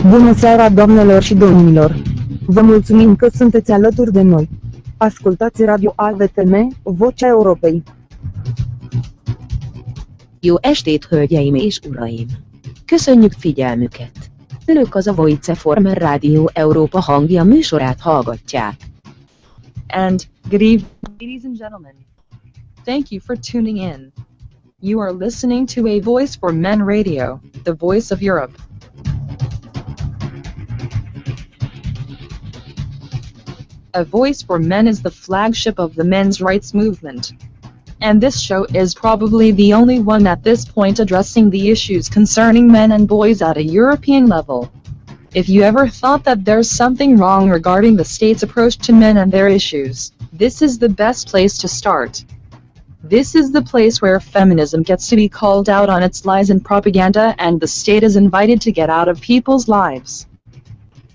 Bună seara, doamnelor și domnilor! Vă mulțumim că sunteți alături de noi. Ascultați Radio AVTM, Vocea Europei. Jó estét, hölgyeim és uraim! Köszönjük figyelmüket! Önök az a Voice Former Rádió Európa hangja műsorát hallgatják. And good evening, ladies and gentlemen. Thank you for tuning in. You are listening to a Voice for Men radio, the voice of Europe. A Voice for Men is the flagship of the men's rights movement. And this show is probably the only one at this point addressing the issues concerning men and boys at a European level. If you ever thought that there's something wrong regarding the state's approach to men and their issues, this is the best place to start. This is the place where feminism gets to be called out on its lies and propaganda, and the state is invited to get out of people's lives.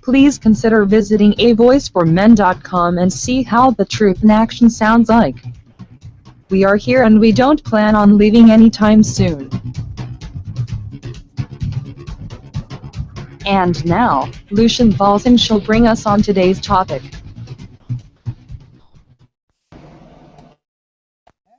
Please consider visiting avoiceformen.com and see how the truth in action sounds like. We are here and we don't plan on leaving anytime soon. And now, Lucian Vâlsan shall bring us on today's topic.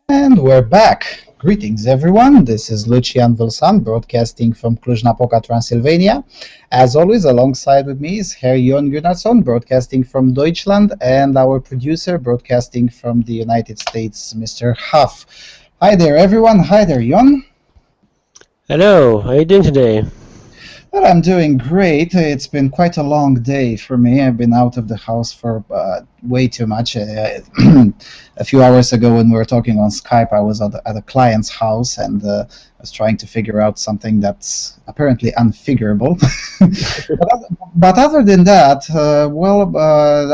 And we're back. Greetings everyone, this is Lucian Vâlsan broadcasting from Cluj-Napoca, Transylvania. As always, alongside with me is Herr Jon Gunnarsson broadcasting from Deutschland, and our producer broadcasting from the United States, Mr. Huff. Hi there everyone, hi there Jon. Hello, how are you doing today? Well, I'm doing great. It's been quite a long day for me. I've been out of the house for way too much. A few hours ago when we were talking on Skype, I was at a client's house and I was trying to figure out something that's apparently unfigurable. But other than that,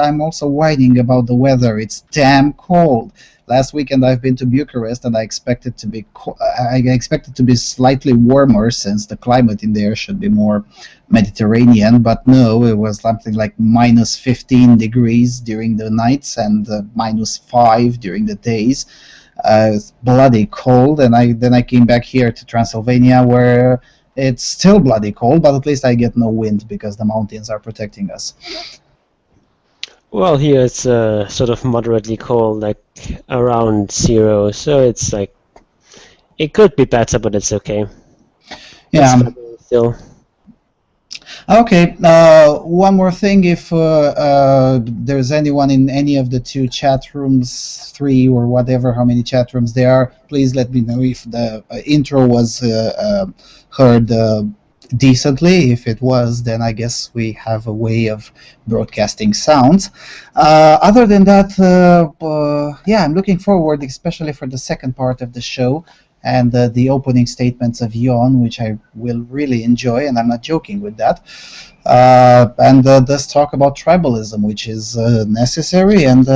I'm also whining about the weather. It's damn cold. Last weekend I've been to Bucharest and I expected to be slightly warmer since the climate in there should be more Mediterranean, but no, it was something like minus 15 degrees during the nights and minus 5 during the days. It's bloody cold, and then I came back here to Transylvania where it's still bloody cold, but at least I get no wind because the mountains are protecting us. Well, here it's sort of moderately cold, like around 0, so it's like, it could be better, but it's okay. Yeah. It's still. Okay, one more thing, if there's anyone in any of the 2 chat rooms, 3 or whatever, how many chat rooms there are, please let me know if the intro was heard decently. If it was, then I guess we have a way of broadcasting sounds. Other than that, yeah, I'm looking forward, especially for the second part of the show and the opening statements of Jon, which I will really enjoy, and I'm not joking with that. And let's talk about tribalism, which is necessary and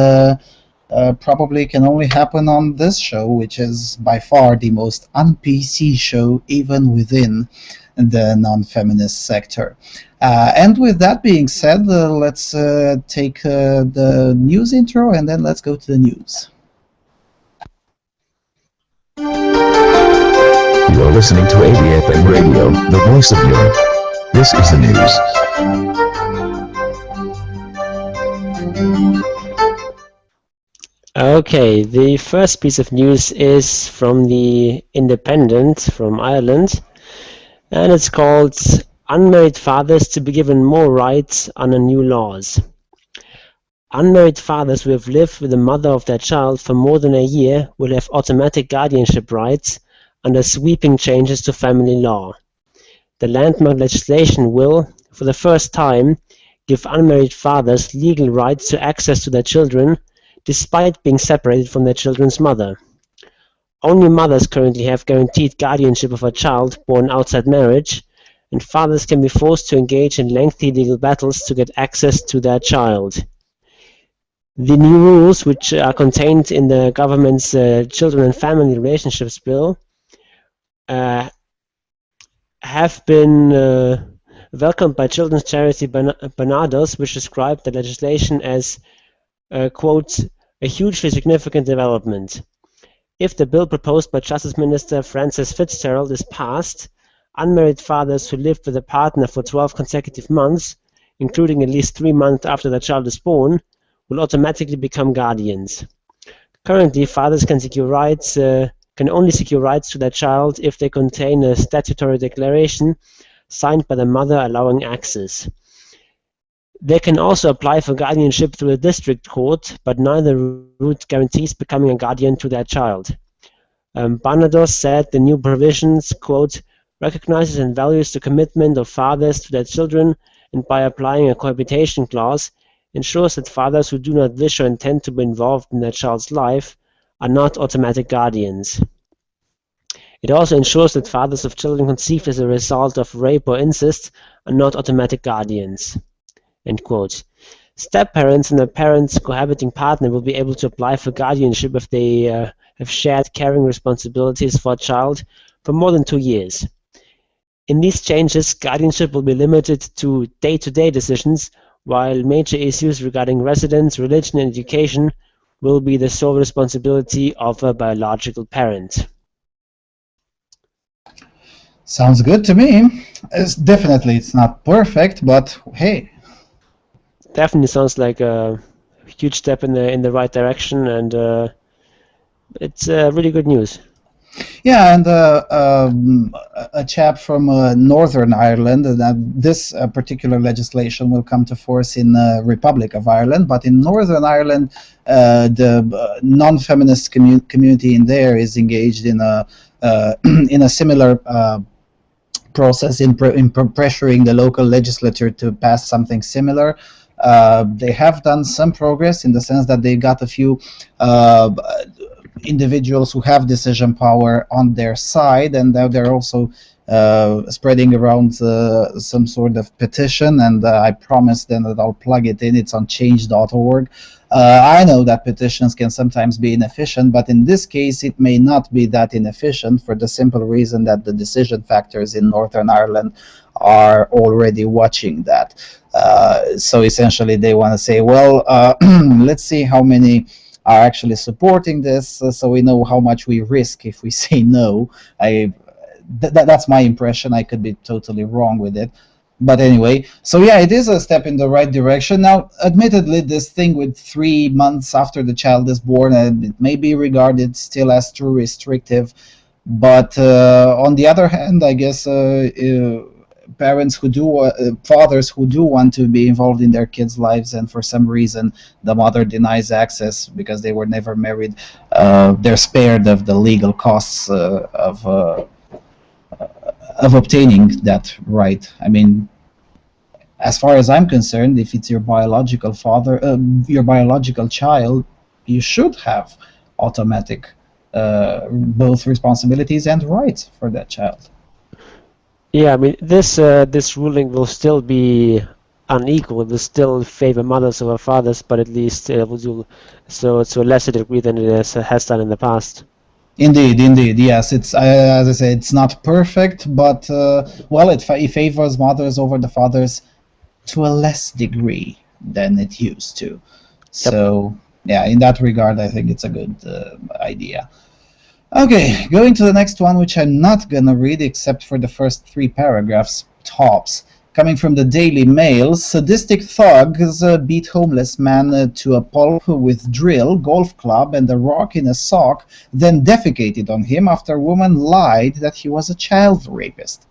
probably can only happen on this show, which is by far the most un-PC show even within the non-feminist sector. And with that being said, let's take the news intro and then let's go to the news. You're listening to AVFM Radio, the voice of Europe. This is the news. Okay, the first piece of news is from the Independent from Ireland, and it's called Unmarried Fathers to be given more rights under new laws. Unmarried fathers who have lived with the mother of their child for more than a year will have automatic guardianship rights under sweeping changes to family law. The landmark legislation will, for the first time, give unmarried fathers legal rights to access to their children, despite being separated from their children's mother. Only mothers currently have guaranteed guardianship of a child born outside marriage, and fathers can be forced to engage in lengthy legal battles to get access to their child. The new rules, which are contained in the government's Children and Family Relationships Bill, have been welcomed by children's charity Barnardos, which described the legislation as, quote, a hugely significant development. If the bill proposed by Justice Minister Frances Fitzgerald is passed, unmarried fathers who lived with a partner for 12 consecutive months, including at least 3 months after the child is born, will automatically become guardians. Currently, fathers can only secure rights to their child if they contain a statutory declaration signed by the mother allowing access. They can also apply for guardianship through a district court, but neither route guarantees becoming a guardian to their child. Barnados said the new provisions, quote, recognizes and values the commitment of fathers to their children, and by applying a cohabitation clause, ensures that fathers who do not wish or intend to be involved in their child's life are not automatic guardians. It also ensures that fathers of children conceived as a result of rape or incest are not automatic guardians. End quote. Step-parents and a parent's cohabiting partner will be able to apply for guardianship if they have shared caring responsibilities for a child for more than 2 years. In these changes, guardianship will be limited to day-to-day decisions, while major issues regarding residence, religion, and education will be the sole responsibility of a biological parent. Sounds good to me. It's not perfect, but hey. Definitely sounds like a huge step in the right direction, and it's really good news. Yeah, and a chap from Northern Ireland, this particular legislation will come to force in the Republic of Ireland, but in Northern Ireland, the non-feminist community in there is engaged in a similar process in pressuring the local legislature to pass something similar. They have done some progress in the sense that they got a few individuals who have decision power on their side, and they're also spreading around some sort of petition, and I promised them that I'll plug it in. It's on change.org. I know that petitions can sometimes be inefficient, but in this case it may not be that inefficient for the simple reason that the decision factors in Northern Ireland are already watching that. So essentially they want to say, well, let's see how many are actually supporting this, so we know how much we risk if we say no. That's my impression. I could be totally wrong with it. But anyway, so yeah, it is a step in the right direction. Now, admittedly, this thing with 3 months after the child is born, it may be regarded still as too restrictive. But on the other hand, I guess parents who do, fathers who do want to be involved in their kids' lives, and for some reason the mother denies access because they were never married, they're spared of the legal costs of obtaining that right. I mean, as far as I'm concerned, if it's your biological father, your biological child, you should have automatic both responsibilities and rights for that child. Yeah, I mean, this ruling will still be unequal. It will still favor mothers over fathers, but at least it will do so to a lesser degree than it has done in the past. Indeed, yes. It's as I say, it's not perfect, but well, it favors mothers over the fathers to a less degree than it used to. So yeah, in that regard, I think it's a good idea. Okay, going to the next one, which I'm not gonna read except for the first 3 paragraphs tops. Coming from the Daily Mail, sadistic thugs beat homeless man to a pulp with drill, golf club, and a rock in a sock, then defecated on him after a woman lied that he was a child rapist.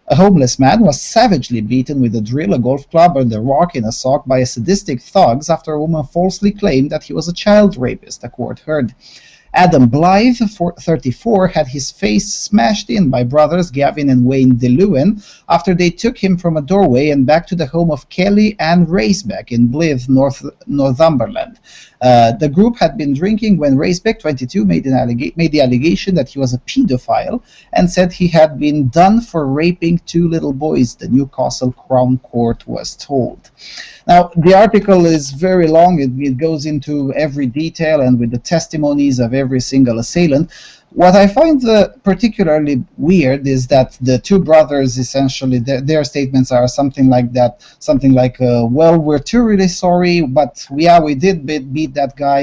A homeless man was savagely beaten with a drill, a golf club, and a rock in a sock by a sadistic thugs after a woman falsely claimed that he was a child rapist, a court heard. Adam Blythe, 34, had his face smashed in by brothers Gavin and Wayne DeLewan after they took him from a doorway and back to the home of Kelly and Racebeck in Blythe, Northumberland. The group had been drinking when Racebeck, 22, made the allegation that he was a pedophile and said he had been done for raping 2 little boys, the Newcastle Crown Court was told. Now, the article is very long. It goes into every detail, and with the testimonies of every single assailant. What I find particularly weird is that the two brothers, essentially, their statements are something like that, something like, well, we're too really sorry, but yeah, we did beat that guy.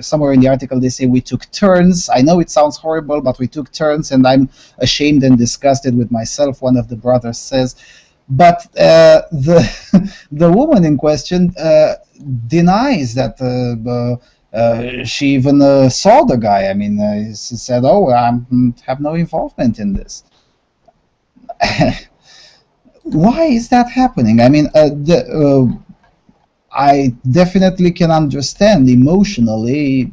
Somewhere in the article they say we took turns. I know it sounds horrible, but we took turns, and I'm ashamed and disgusted with myself, one of the brothers says. But the woman in question denies that she even saw the guy. I mean, she said, "Oh, I have no involvement in this." Why is that happening? I mean, I definitely can understand emotionally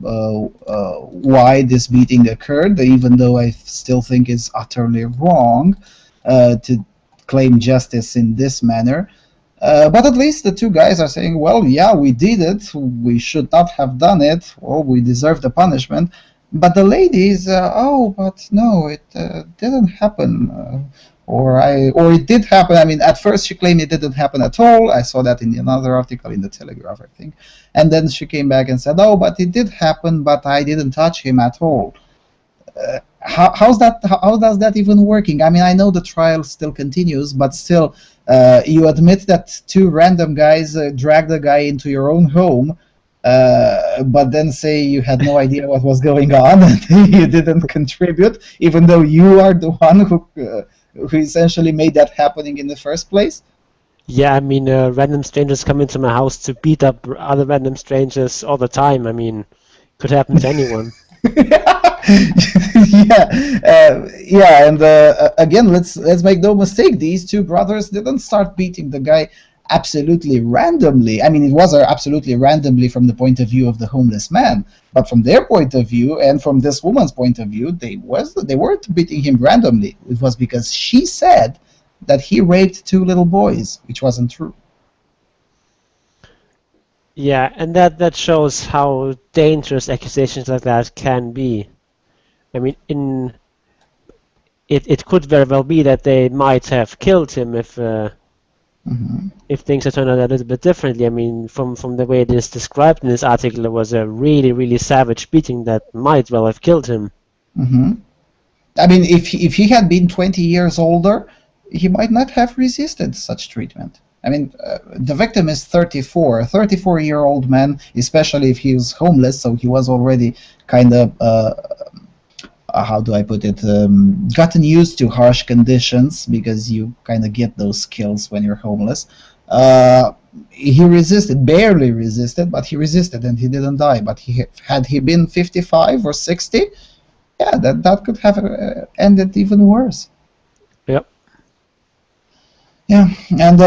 why this beating occurred, even though I still think it's utterly wrong to claim justice in this manner. But at least the two guys are saying, well, yeah, we did it. We should not have done it. Well, we deserve the punishment. But the ladies, oh, but no, it didn't happen. Or it did happen. I mean, at first she claimed it didn't happen at all. I saw that in another article in the Telegraph, I think. And then she came back and said, oh, but it did happen, but I didn't touch him at all. How does that even working? I mean, I know the trial still continues, but still, you admit that two random guys dragged a guy into your own home, but then say you had no idea what was going on and you didn't contribute, even though you are the one who essentially made that happening in the first place. Yeah, I mean, random strangers come into my house to beat up other random strangers all the time. I mean, could happen to anyone. Yeah, and again, let's make no mistake. These two brothers didn't start beating the guy absolutely randomly. I mean, it was absolutely randomly from the point of view of the homeless man, but from their point of view and from this woman's point of view, they weren't beating him randomly. It was because she said that he raped two little boys, which wasn't true. Yeah, and that shows how dangerous accusations like that can be. I mean, it could very well be that they might have killed him if things had turned out a little bit differently. I mean, from the way it is described in this article, it was a really, really savage beating that might well have killed him. I mean, if he had been 20 years older, he might not have resisted such treatment. I mean, the victim is 34, a 34-year-old man, especially if he was homeless, so he was already kind of, how do I put it, gotten used to harsh conditions, because you kind of get those skills when you're homeless. He resisted, barely resisted, but he resisted and he didn't die. But had he been 55 or 60, yeah, that could have ended even worse. Yep. Yeah, and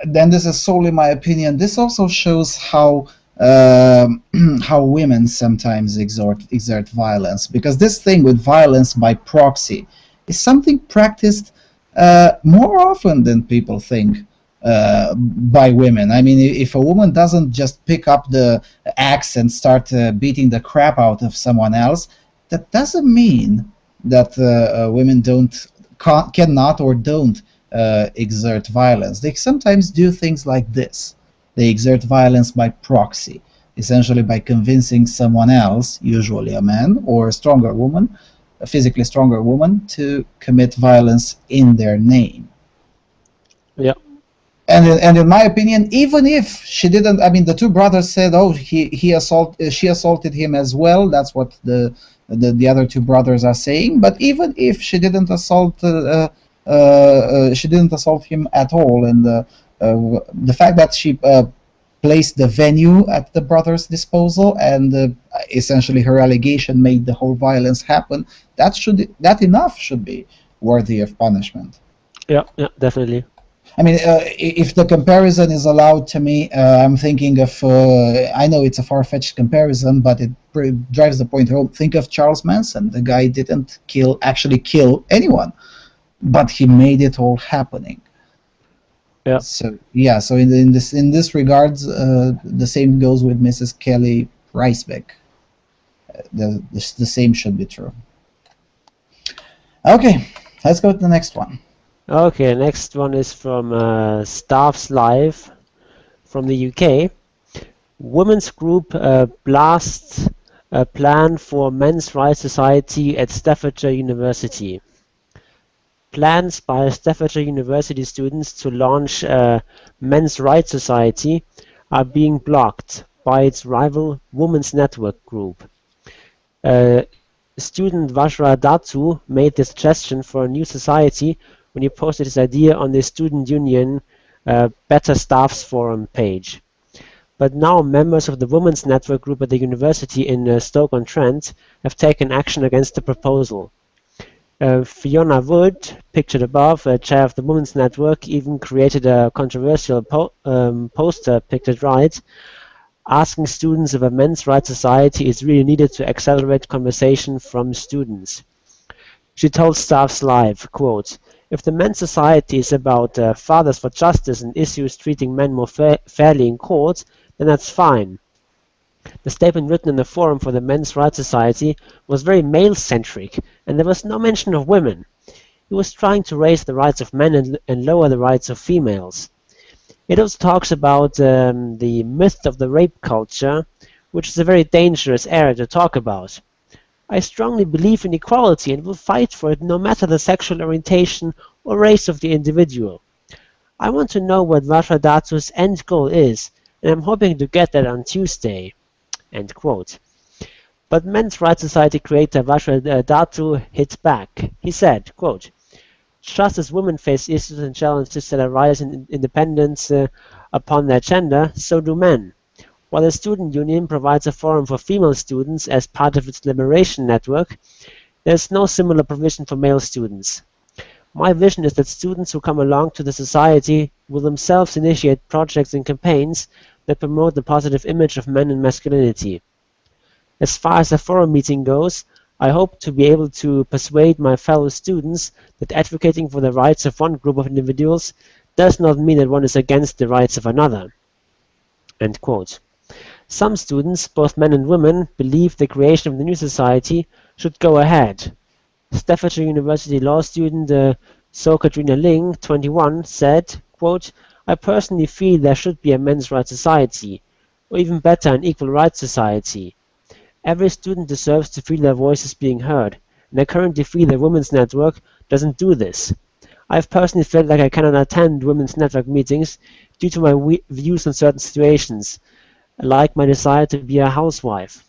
then this is solely my opinion. This also shows how women sometimes exert violence, because this thing with violence by proxy is something practiced more often than people think by women. I mean, if a woman doesn't just pick up the axe and start beating the crap out of someone else, that doesn't mean that women cannot or don't exert violence. They sometimes do things like this. They exert violence by proxy, essentially by convincing someone else, usually a man or a stronger woman, a physically stronger woman, to commit violence in their name. Yeah. And in my opinion, even if she didn't, I mean, the two brothers said, oh, she assaulted him as well. That's what the other two brothers are saying. But even if she didn't assault him at all, and the fact that she placed the venue at the brothers' disposal, and essentially her allegation made the whole violence happen, that enough should be worthy of punishment. Yeah, definitely. I mean, if the comparison is allowed to me, I'm thinking of, I know it's a far-fetched comparison, but it drives the point home. Think of Charles Manson. The guy didn't actually kill anyone, but he made it all happening. Yeah. So yeah. So in this regards, the same goes with Mrs. Kelly Reisbeck. The same should be true. Okay, let's go to the next one. Okay, next one is from Staff's Live from the UK. Women's group blasts a plan for men's rights society at Staffordshire University. Plans by Staffordshire University students to launch a men's rights society are being blocked by its rival Women's Network group. Student Vajra Datu made the suggestion for a new society when he posted his idea on the Student Union Better Staffs Forum page. But now members of the Women's Network group at the university in Stoke-on-Trent have taken action against the proposal. Fiona Wood, pictured above, chair of the Women's Network, even created a controversial poster pictured right, asking students if a men's rights society is really needed to accelerate conversation from students. She told Staffs Live, quote, "If the men's society is about fathers for justice and issues treating men more fairly in court, then that's fine." The statement written in the forum for the Men's Rights Society was very male-centric, and there was no mention of women. It was trying to raise the rights of men and lower the rights of females. It also talks about the myth of the rape culture, which is a very dangerous area to talk about. I strongly believe in equality and will fight for it no matter the sexual orientation or race of the individual. I want to know what Vajra Datu's end goal is, and I'm hoping to get that on Tuesday. End quote. But Men's Rights Society creator Vajra Datu hit back. He said, quote, "Just as women face issues and challenges that arise in independence upon their gender, so do men. While the student union provides a forum for female students as part of its liberation network, there is no similar provision for male students. My vision is that students who come along to the society will themselves initiate projects and campaigns that promote the positive image of men and masculinity. As far as the forum meeting goes, I hope to be able to persuade my fellow students that advocating for the rights of one group of individuals does not mean that one is against the rights of another." End quote. Some students, both men and women, believe the creation of the new society should go ahead. Staffordshire University law student Katrina Ling, 21, said, quote, "I personally feel there should be a men's rights society, or even better, an equal rights society. Every student deserves to feel their voices being heard, and I currently feel the Women's Network doesn't do this. I've personally felt like I cannot attend Women's Network meetings due to my views on certain situations, like my desire to be a housewife.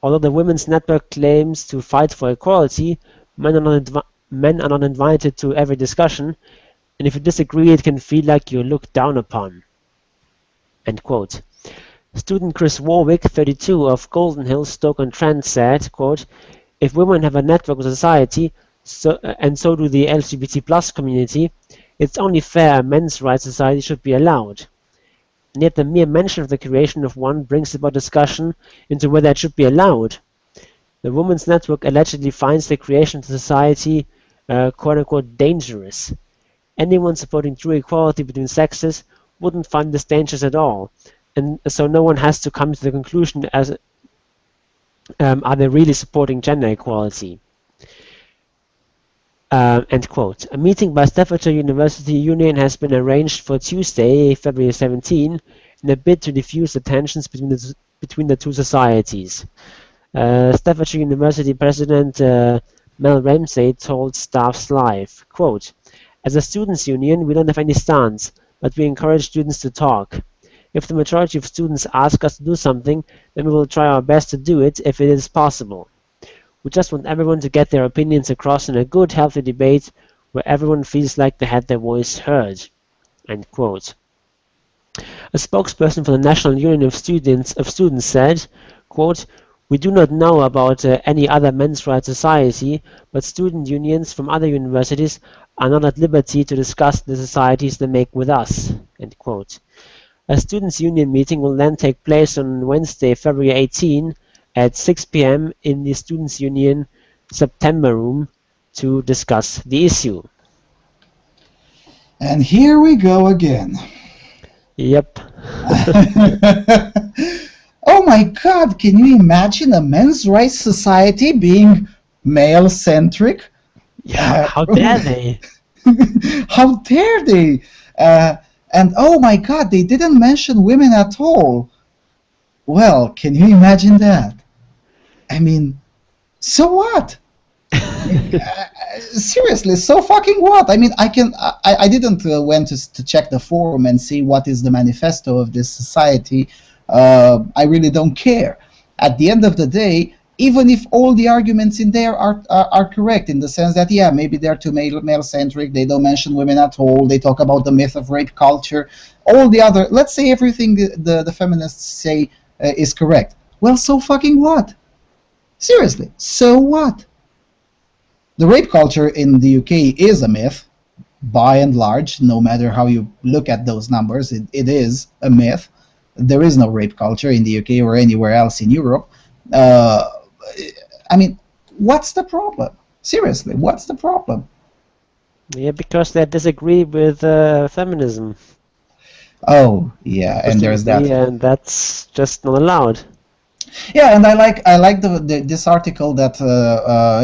Although the Women's Network claims to fight for equality, men are not invited to every discussion, and if you disagree, it can feel like you're looked down upon." End quote. Student Chris Warwick, 32, of Golden Hill, Stoke-on-Trent, said, quote, "If women have a network with society, and so do the LGBT+ community, it's only fair a men's rights society should be allowed. And yet the mere mention of the creation of one brings about discussion into whether it should be allowed. The Women's Network allegedly finds the creation of the society quote-unquote dangerous. Anyone supporting true equality between sexes wouldn't find this dangerous at all, and so no one has to come to the conclusion as are they really supporting gender equality?" End quote. A meeting by Staffordshire University Union has been arranged for Tuesday, February 17, in a bid to diffuse the tensions between the two societies. Staffordshire University President Mel Ramsey told Staffs Live, quote, "As a students' union, we don't have any stance, but we encourage students to talk. If the majority of students ask us to do something, then we will try our best to do it if it is possible. We just want everyone to get their opinions across in a good, healthy debate where everyone feels like they had their voice heard." End quote. A spokesperson for the National Union of Students said, quote, "We do not know about any other men's rights society, but student unions from other universities are not at liberty to discuss the societies they make with us." End quote. A students' union meeting will then take place on Wednesday, February 18, at 6 p.m. in the Students' Union September room to discuss the issue. And here we go again. Yep. Oh my God, can you imagine a men's rights society being male-centric? Yeah, how dare they? How dare they? And oh my God, they didn't mention women at all. Well, can you imagine that? I mean, so what? Seriously, so fucking what? I mean, I didn't went to check the forum and see what is the manifesto of this society. I really don't care. At the end of the day, even if all the arguments in there are correct, in the sense that, yeah, maybe they're too male-centric, they don't mention women at all, they talk about the myth of rape culture, all the other, let's say everything the feminists say is correct. Well, so fucking what? Seriously, so what? The rape culture in the UK is a myth, by and large, no matter how you look at those numbers, it is a myth. There is no rape culture in the UK or anywhere else in Europe. I mean, what's the problem? Seriously, what's the problem? Yeah, because they disagree with feminism. Oh, yeah, and there's that. And that's just not allowed. Yeah, and I like this article that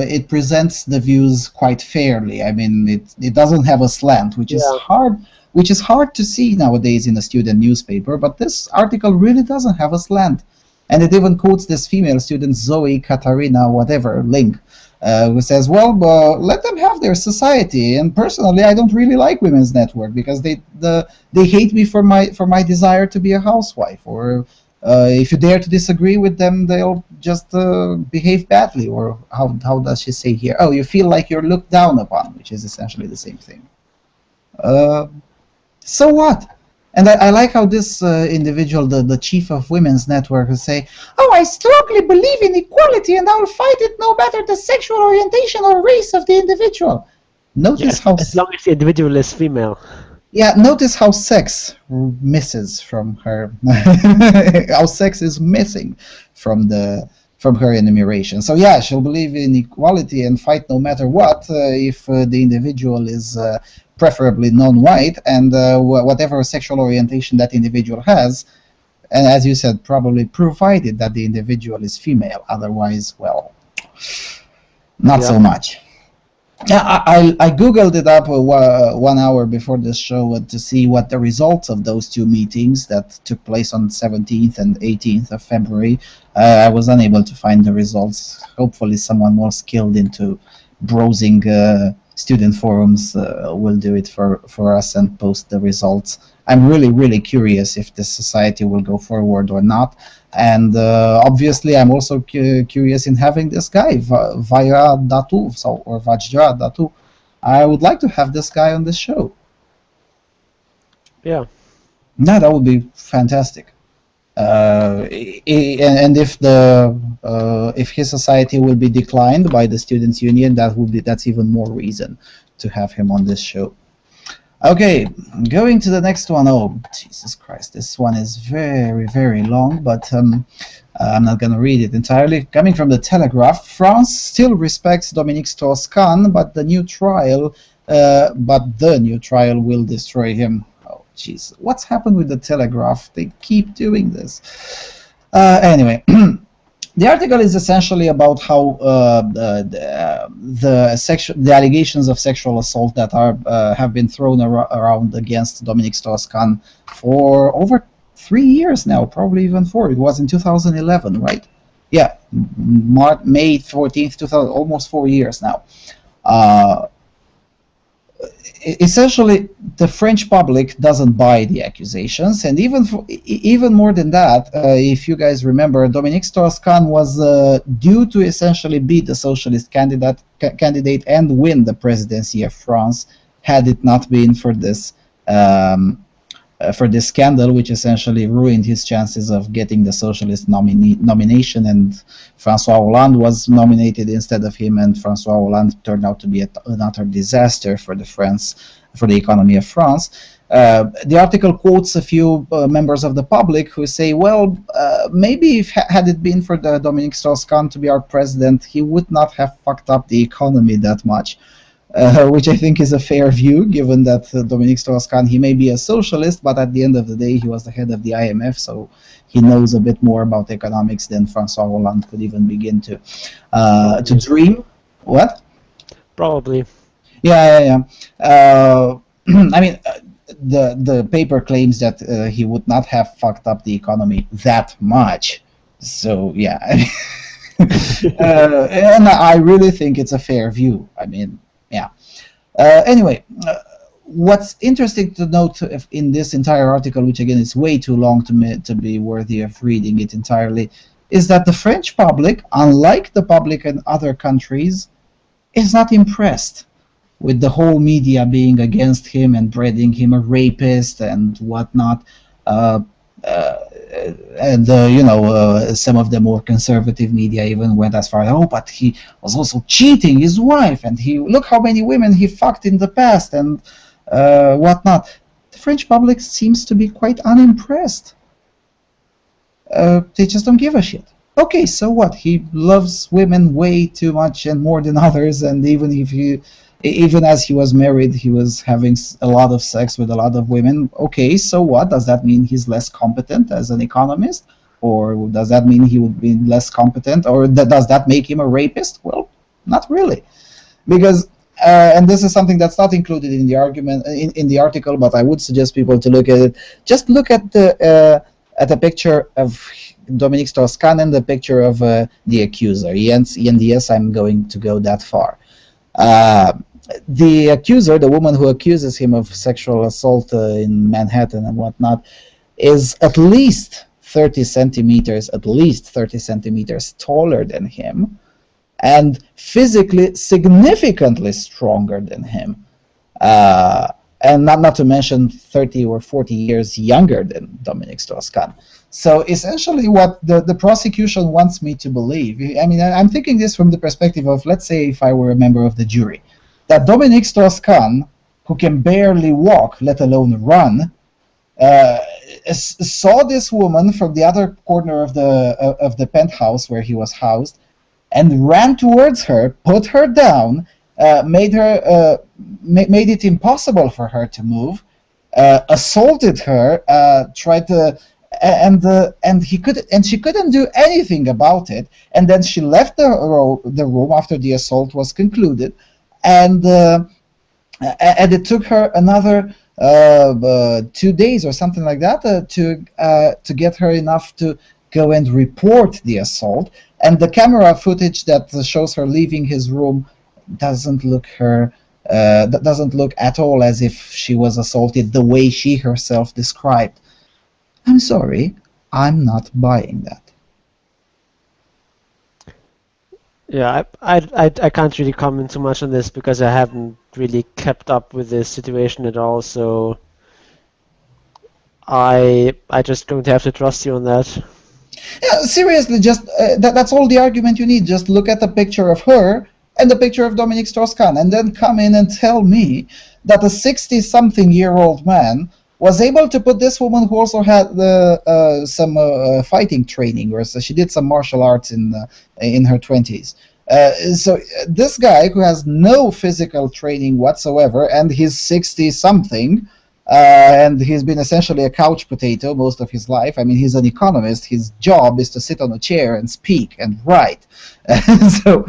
it presents the views quite fairly. I mean, it doesn't have a slant, which is hard to see nowadays in a student newspaper. But this article really doesn't have a slant, and it even quotes this female student Zoe Katarina whatever Link, who says, "Well, let them have their society. And personally, I don't really like Women's Network because they hate me for my desire to be a housewife, or if you dare to disagree with them, they'll just behave badly." Or how does she say here? Oh, you feel like you're looked down upon, which is essentially the same thing. So what? And I like how this individual, the chief of Women's Network, will say, "Oh, I strongly believe in equality and I'll fight it no matter the sexual orientation or race of the individual." Notice how... As long as the individual is female. Yeah, notice how sex misses from her. How sex is missing from her enumeration. So yeah, she'll believe in equality and fight no matter what if the individual is preferably non-white, and whatever sexual orientation that individual has, and as you said, probably provided that the individual is female. Otherwise, well, not so much. Yeah, I googled it up 1 hour before this show to see what the results of those two meetings that took place on 17th and 18th of February. I was unable to find the results. Hopefully someone more skilled into browsing student forums will do it for us and post the results. I'm really curious if this society will go forward or not. And obviously, I'm also curious in having this guy, Vajra Datu, or Vajra Datu. I would like to have this guy on the show. Yeah. No, that would be fantastic. And if his society will be declined by the Students' Union, that's even more reason to have him on this show. Okay, going to the next one. Oh, Jesus Christ, this one is very long, but I'm not going to read it entirely. Coming from the Telegraph, France still respects Dominique Strauss-Kahn, but the new trial will destroy him. Oh, jeez, what's happened with the Telegraph? They keep doing this. Anyway. The article is essentially about how the allegations of sexual assault that have been thrown around against Dominique Strauss-Kahn for over 3 years now, probably even 4. It was in 2011, right? Yeah, May 14th, 2000, almost 4 years now. Essentially, the French public doesn't buy the accusations, and even more than that, if you guys remember, Dominique Strauss-Kahn was due to essentially be the socialist candidate and win the presidency of France, had it not been for this scandal, which essentially ruined his chances of getting the socialist nomination, and François Hollande was nominated instead of him, and François Hollande turned out to be an utter disaster for the economy of France. The article quotes a few members of the public who say, well, maybe had it been for the Dominique Strauss-Kahn to be our president, he would not have fucked up the economy that much. Which I think is a fair view, given that Dominique Strauss-Kahn, he may be a socialist, but at the end of the day, he was the head of the IMF, so he knows a bit more about economics than François Hollande could even begin to dream. What? Probably. Yeah. I mean, the paper claims that he would not have fucked up the economy that much. So yeah. And I really think it's a fair view. I mean, yeah. Anyway, what's interesting to note in this entire article, which again is way too long to be worthy of reading it entirely, is that the French public, unlike the public in other countries, is not impressed with the whole media being against him and branding him a rapist and whatnot. Some of the more conservative media even went as far as, oh, but he was also cheating his wife, and look how many women he fucked in the past, and whatnot. The French public seems to be quite unimpressed. They just don't give a shit. Okay, so what? He loves women way too much and more than others, and even as he was married, he was having a lot of sex with a lot of women. Okay, so what? Does that mean he's less competent as an economist? Or does that mean he would be less competent? Or does that make him a rapist? Well, not really. Because, and this is something that's not included in the argument, in the article, but I would suggest people to look at it. Just look at the picture of Dominique Strauss-Kahn and the picture of the accuser. And yes, I'm going to go that far. The accuser, the woman who accuses him of sexual assault in Manhattan and whatnot, is at least 30 centimeters taller than him, and physically significantly stronger than him, and not to mention 30 or 40 years younger than Dominique Strauss-Kahn. So essentially what the prosecution wants me to believe, I mean, I'm thinking this from the perspective of, let's say if I were a member of the jury, that Dominique Strauss-Kahn, who can barely walk, let alone run, saw this woman from the other corner of the penthouse where he was housed, and ran towards her, put her down, made it impossible for her to move, assaulted her, tried to, and she couldn't do anything about it. And then she left the room after the assault was concluded, and it took her another 2 days or something like that to get her enough to go and report the assault. And the camera footage that shows her leaving his room doesn't look at all as if she was assaulted the way she herself described. I'm sorry, I'm not buying that. Yeah, I can't really comment too much on this because I haven't really kept up with this situation at all, so I just going to have to trust you on that. Yeah, seriously, just that's all the argument you need. Just look at the picture of her and the picture of Dominique Strauss-Kahn, and then come in and tell me that a 60-something-year-old man was able to put this woman, who also had some fighting training, or so she did some martial arts in her 20s. So this guy who has no physical training whatsoever, and he's 60-something, and he's been essentially a couch potato most of his life. I mean, he's an economist. His job is to sit on a chair and speak and write. So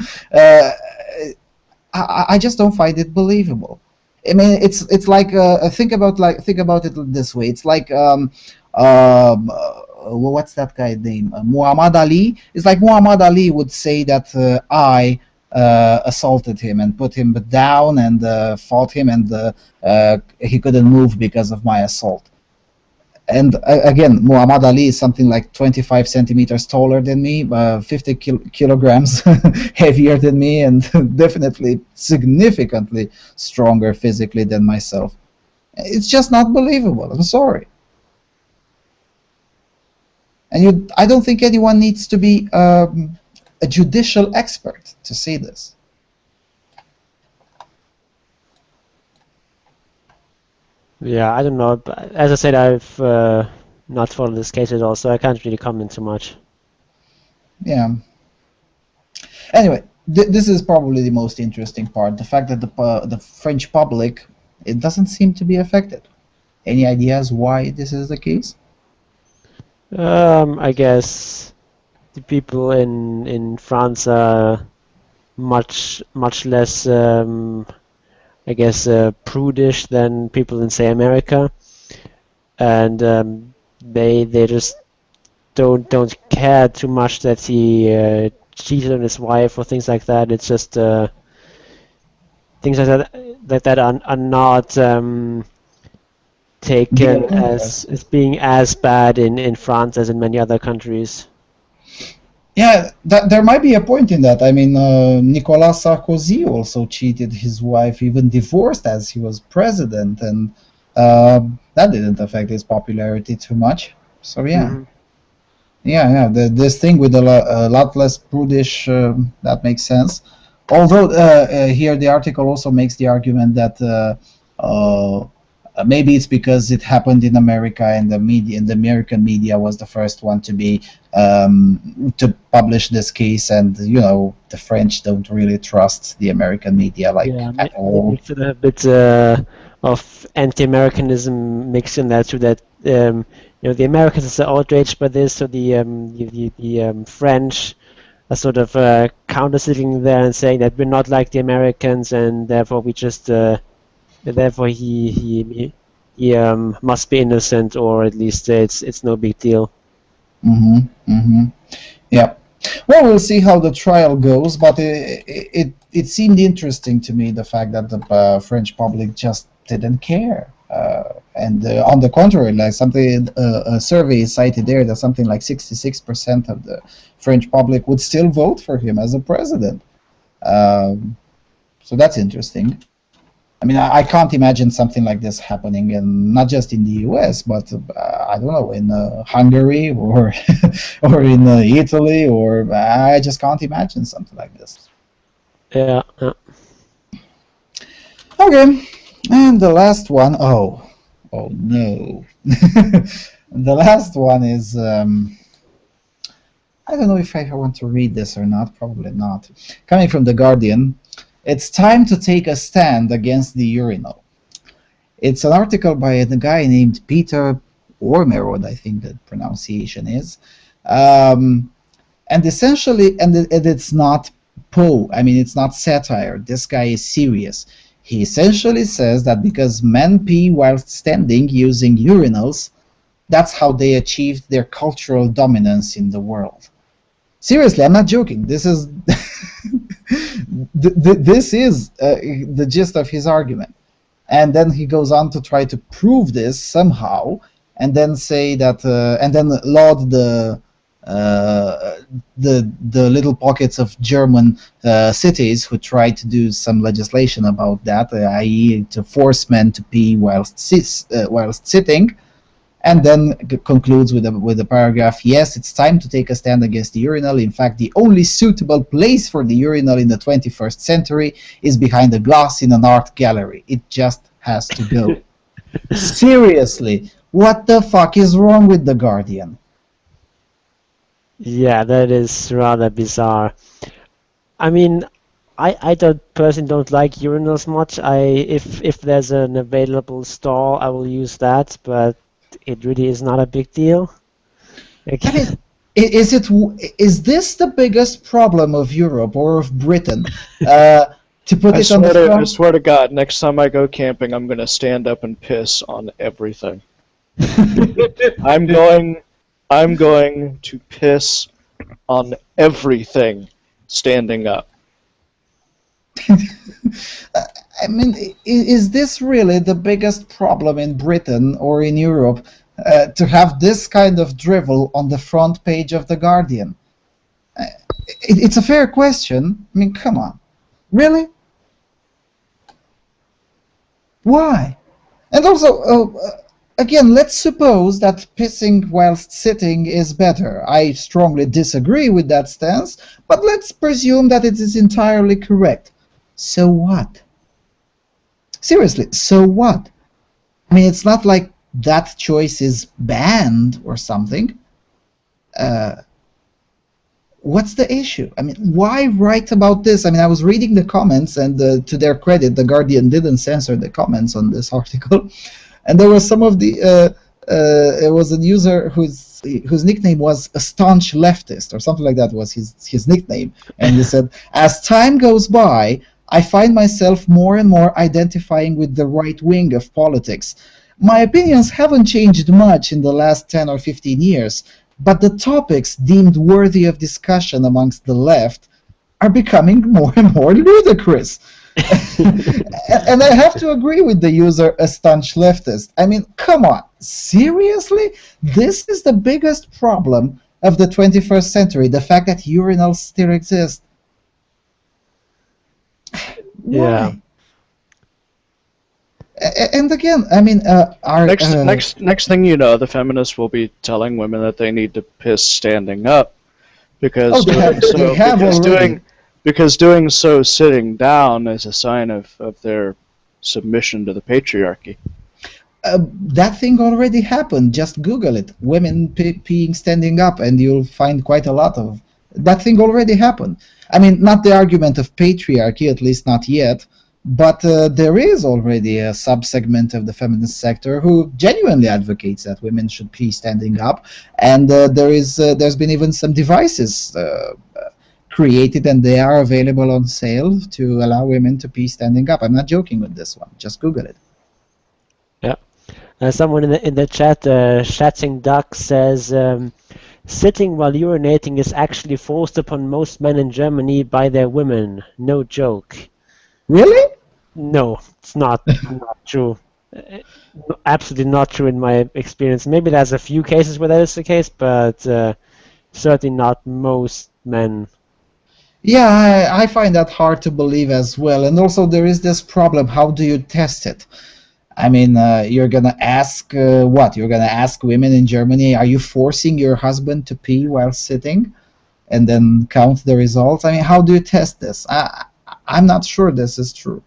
I just don't find it believable. I mean, it's like think about it this way. It's like what's that guy's name? Muhammad Ali. It's like Muhammad Ali would say that I assaulted him and put him down and fought him, and he couldn't move because of my assault. And again, Muhammad Ali is something like 25 centimeters taller than me, 50 kilograms heavier than me, and definitely significantly stronger physically than myself. It's just not believable. I'm sorry. And I don't think anyone needs to be a judicial expert to see this. Yeah, I don't know. But as I said, I've not followed this case at all, so I can't really comment too much. Yeah. Anyway, this is probably the most interesting part. The fact that the French public, it doesn't seem to be affected. Any ideas why this is the case? I guess the people in France are much less, I guess, prudish than people in, say, America, and they just don't care too much that he cheated on his wife or things like that. It's just things like that are not taken as being as bad in France as in many other countries. Yeah, there might be a point in that. I mean, Nicolas Sarkozy also cheated his wife, even divorced as he was president, and that didn't affect his popularity too much. So yeah, this thing with a lot less prudish, that makes sense. Although here the article also makes the argument that maybe it's because it happened in America, and the American media was the first one to be to publish this case, and the French don't really trust the American media at all. It's a bit of anti-Americanism mixed in that, so that the Americans are outraged by this, so the French are sort of counter-sitting there and saying that we're not like the Americans, and therefore we just therefore he must be innocent, or at least it's no big deal. Yeah. Well, we'll see how the trial goes, but it seemed interesting to me, the fact that the French public just didn't care. And on the contrary, like a survey is cited there that something like 66% of the French public would still vote for him as a president. So that's interesting. I mean, I can't imagine something like this happening, and not just in the U.S., but I don't know, in Hungary or or in Italy, or I just can't imagine something like this. Yeah. Okay, and the last one. Oh no, the last one is. I don't know if I want to read this or not. Probably not. Coming from The Guardian. It's time to take a stand against the urinal. It's an article by a guy named Peter Ormerod, I think the pronunciation is. And essentially, and it's not Poe, I mean, it's not satire. This guy is serious. He essentially says that because men pee whilst standing using urinals, that's how they achieved their cultural dominance in the world. Seriously, I'm not joking. This is this is the gist of his argument, and then he goes on to try to prove this somehow, and then say that, and then laud the little pockets of German cities who tried to do some legislation about that, i.e., to force men to pee whilst sitting. And then concludes with a paragraph, yes, it's time to take a stand against the urinal. In fact, the only suitable place for the urinal in the 21st century is behind a glass in an art gallery. It just has to go. Seriously, what the fuck is wrong with The Guardian? Yeah, that is rather bizarre. I mean, I personally don't like urinals much. If there's an available stall, I will use that, but it really is not a big deal. I mean, is this the biggest problem of Europe or of Britain? To put it on the front? I swear to God, next time I go camping, I'm going to stand up and piss on everything. I'm going to piss on everything standing up. I mean, is this really the biggest problem in Britain or in Europe, to have this kind of drivel on the front page of The Guardian? It's a fair question. I mean, come on. Really? Why? And also, again, let's suppose that pissing whilst sitting is better. I strongly disagree with that stance, but let's presume that it is entirely correct. So what? Seriously, so what? I mean, it's not like that choice is banned or something. What's the issue? I mean, why write about this? I mean, I was reading the comments, and to their credit, The Guardian didn't censor the comments on this article. And there was some of the, it was a user whose nickname was a staunch leftist, or something like that was his nickname. And he said, as time goes by, I find myself more and more identifying with the right wing of politics. My opinions haven't changed much in the last 10 or 15 years. but the topics deemed worthy of discussion amongst the left are becoming more and more ludicrous. And I have to agree with the user, a staunch leftist. I mean, come on, seriously? This is the biggest problem of the 21st century, the fact that urinals still exist. Yeah. And again, I mean, our next thing you know, the feminists will be telling women that they need to piss standing up because doing so sitting down is a sign of their submission to the patriarchy. That thing already happened. Just Google it. Women peeing standing up, and you'll find quite a lot of that thing already happened. I mean, not the argument of patriarchy, at least not yet, but there is already a subsegment of the feminist sector who genuinely advocates that women should pee standing up, and there's been even some devices created, and they are available on sale to allow women to pee standing up. I'm not joking with this one. Just Google it. Yeah. Someone in the chat, Shatting Duck, says, sitting while urinating is actually forced upon most men in Germany by their women. No joke. Really? No, it's not true. Absolutely not true in my experience. Maybe there's a few cases where that is the case, but certainly not most men. Yeah, I find that hard to believe as well. And also there is this problem, how do you test it? I mean, you're going to ask what? You're going to ask women in Germany, are you forcing your husband to pee while sitting? And then count the results? I mean, how do you test this? I'm not sure this is true.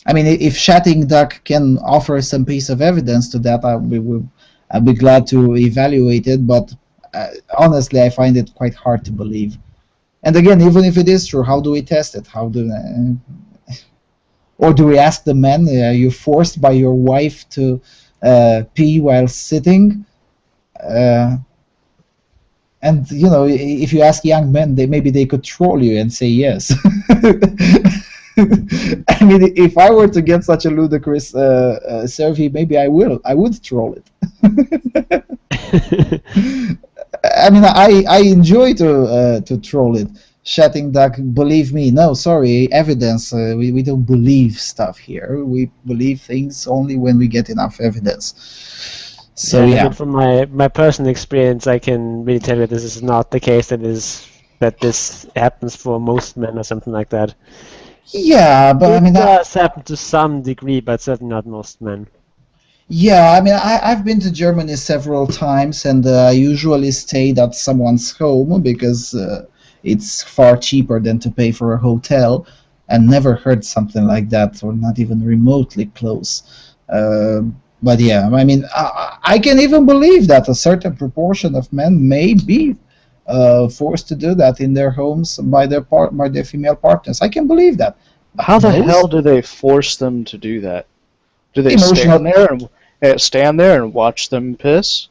I mean, if Shatting Duck can offer some piece of evidence to that, I'll be glad to evaluate it, but honestly, I find it quite hard to believe. And again, even if it is true, how do we test it? Or do we ask the men, are you forced by your wife to pee while sitting? And, you know, if you ask young men, maybe they could troll you and say yes. I mean, if I were to get such a ludicrous survey, maybe I would troll it. I mean, I enjoy to troll it. Shatting Duck, believe me, no, sorry, evidence. We don't believe stuff here. We believe things only when we get enough evidence. So yeah. From my personal experience, I can really tell you this is not the case. That this happens for most men or something like that. Yeah, but I mean, it does happen to some degree, but certainly not most men. Yeah, I mean, I've been to Germany several times, and I usually stayed at someone's home because it's far cheaper than to pay for a hotel, and never heard something like that, or not even remotely close. But yeah, I mean, I can even believe that a certain proportion of men may be forced to do that in their homes by their female partners. I can believe that. How the hell do they force them to do that? Do they stand there and watch them piss?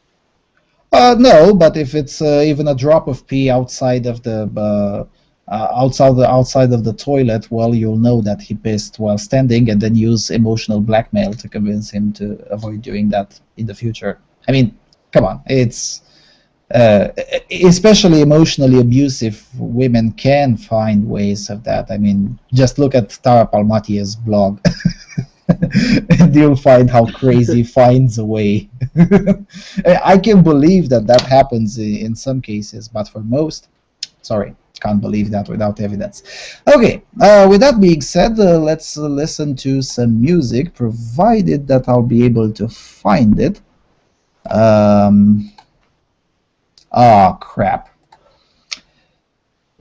No, but if it's even a drop of pee outside of the outside of the toilet, well, you'll know that he pissed while standing, and then use emotional blackmail to convince him to avoid doing that in the future. I mean, come on, it's especially emotionally abusive women can find ways of that. I mean, just look at Tara Palmatia's blog. And you'll find how crazy finds a way. I can believe that happens in some cases, but for most, sorry, can't believe that without evidence. Okay, with that being said, let's listen to some music, provided that I'll be able to find it. Oh, crap.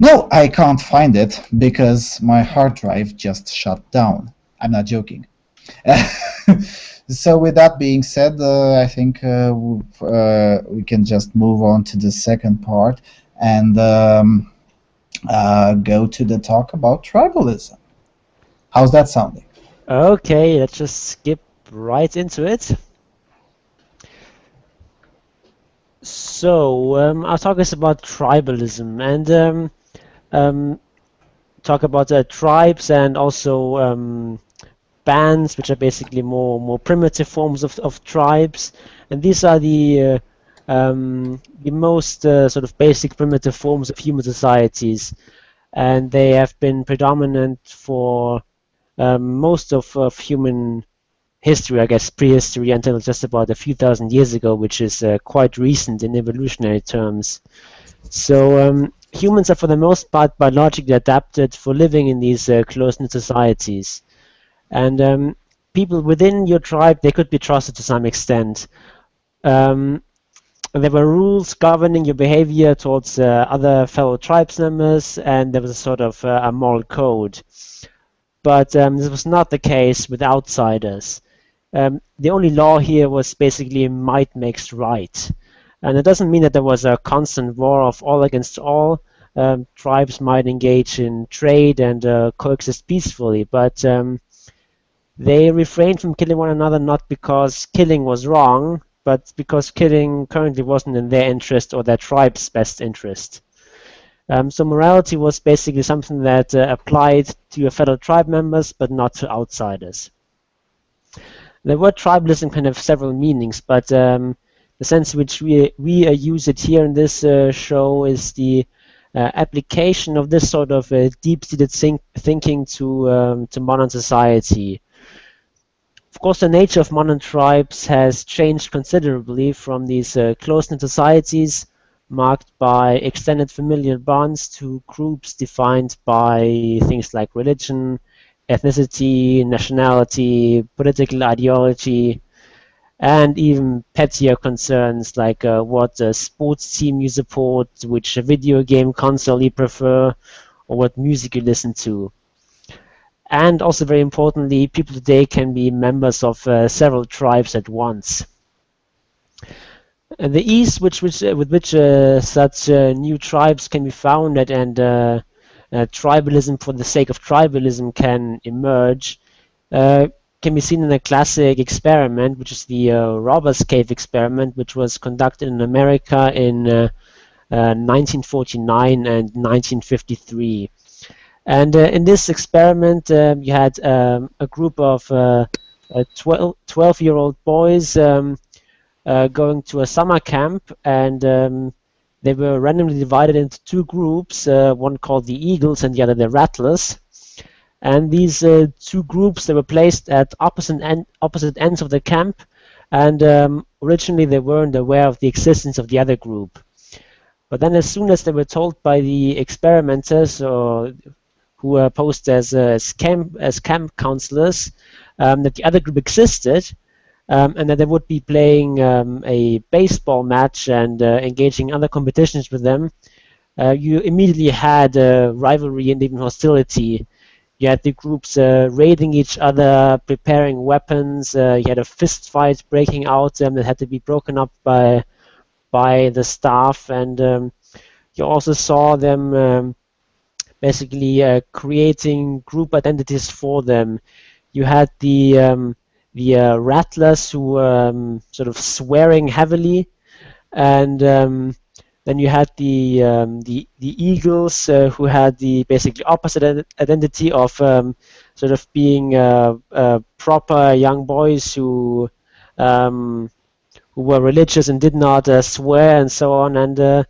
No, I can't find it because my hard drive just shut down. I'm not joking. So with that being said, I think we can just move on to the second part and go to the talk about tribalism. How's that sounding? Okay, let's just skip right into it. So our talk is about tribalism, and talk about the tribes and also bands, which are basically more primitive forms of tribes, and these are the the most sort of basic primitive forms of human societies, and they have been predominant for most of human history, I guess prehistory, until just about a few thousand years ago, which is quite recent in evolutionary terms. So humans are for the most part biologically adapted for living in these close-knit societies. And people within your tribe, they could be trusted to some extent. There were rules governing your behavior towards other fellow tribes members, and there was a sort of a moral code. But this was not the case with outsiders. The only law here was basically might makes right. And it doesn't mean that there was a constant war of all against all. Tribes might engage in trade and coexist peacefully, but they refrained from killing one another not because killing was wrong, but because killing currently wasn't in their interest or their tribe's best interest. So morality was basically something that applied to your fellow tribe members, but not to outsiders. The word tribalism can have several meanings, but the sense in which we use it here in this show is the application of this sort of deep-seated thinking to modern society. Of course, the nature of modern tribes has changed considerably from these close-knit societies marked by extended familial bonds to groups defined by things like religion, ethnicity, nationality, political ideology, and even pettier concerns like what sports team you support, which video game console you prefer, or what music you listen to. And also, very importantly, people today can be members of several tribes at once. The ease with which such new tribes can be founded and tribalism for the sake of tribalism can emerge can be seen in a classic experiment, which is the Robbers Cave experiment, which was conducted in America in 1949 and 1953. And in this experiment, you had a group of 12-year-old boys going to a summer camp, and they were randomly divided into two groups, one called the Eagles and the other the Rattlers. And these two groups, they were placed at opposite ends of the camp, and originally they weren't aware of the existence of the other group. But then as soon as they were told by the experimenters, or who were posed as camp counselors, that the other group existed, and that they would be playing a baseball match and engaging in other competitions with them, you immediately had rivalry and even hostility. You had the groups raiding each other, preparing weapons. You had a fist fight breaking out that had to be broken up by the staff, and you also saw them basically creating group identities for them. You had the Rattlers who were sort of swearing heavily, and then you had the Eagles who had the basically opposite identity of sort of being proper young boys who were religious and did not swear and so on. And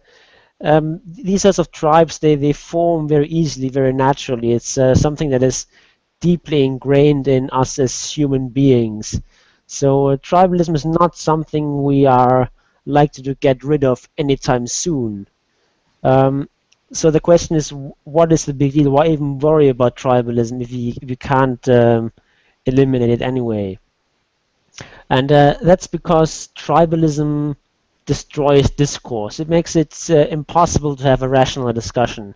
these sorts of tribes, they form very easily, very naturally. It's something that is deeply ingrained in us as human beings. So tribalism is not something we are likely to get rid of anytime soon. So the question is, what is the big deal? Why even worry about tribalism if you can't eliminate it anyway? And that's because tribalism destroys discourse. It makes it impossible to have a rational discussion.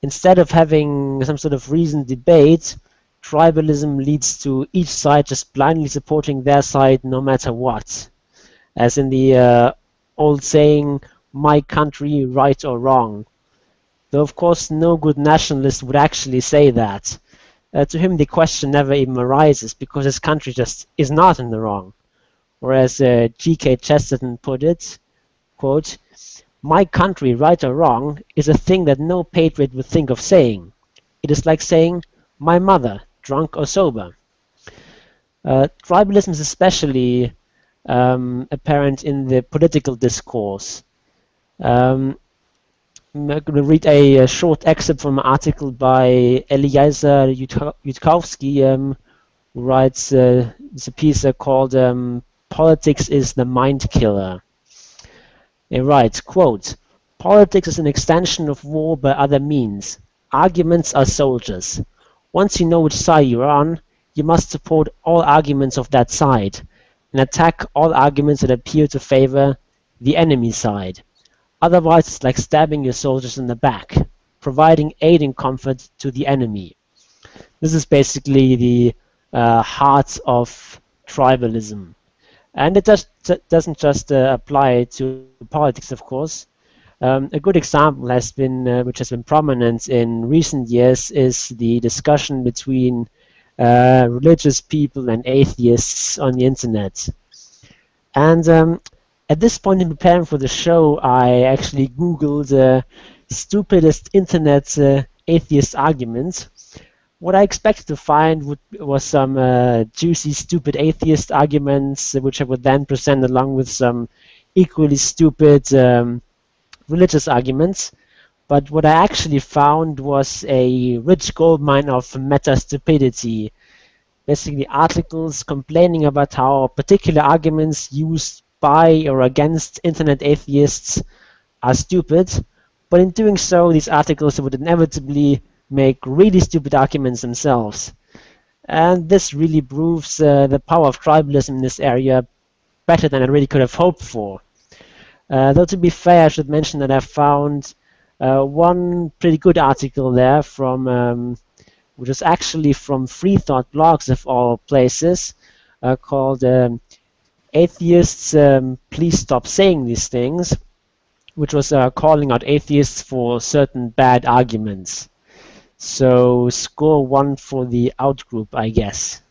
Instead of having some sort of reasoned debate, tribalism leads to each side just blindly supporting their side no matter what. As in the old saying, my country, right or wrong. Though of course no good nationalist would actually say that. To him the question never even arises because his country just is not in the wrong. Or as G.K. Chesterton put it, quote, my country, right or wrong, is a thing that no patriot would think of saying. It is like saying, my mother, drunk or sober. Tribalism is especially apparent in the political discourse. I'm going to read a short excerpt from an article by Eliezer Yudkowsky, who writes it's a piece called "Politics is the Mind Killer." He writes, quote, "Politics is an extension of war by other means. Arguments are soldiers. Once you know which side you're on, you must support all arguments of that side and attack all arguments that appear to favor the enemy side. Otherwise, it's like stabbing your soldiers in the back, providing aid and comfort to the enemy." This is basically the heart of tribalism. And it doesn't just apply to politics, of course. A good example has been, which has been prominent in recent years, is the discussion between religious people and atheists on the internet. And at this point in preparing for the show, I actually Googled stupidest internet atheist arguments. What I expected to find was some juicy, stupid atheist arguments, which I would then present along with some equally stupid religious arguments. But what I actually found was a rich goldmine of meta-stupidity. Basically articles complaining about how particular arguments used by or against internet atheists are stupid, but in doing so, these articles would inevitably make really stupid arguments themselves. And this really proves the power of tribalism in this area better than I really could have hoped for. Though to be fair, I should mention that I found one pretty good article there from, which is actually from Free Thought Blogs of all places, called Atheists, Please Stop Saying These Things, which was calling out atheists for certain bad arguments. So score 1 for the outgroup, I guess.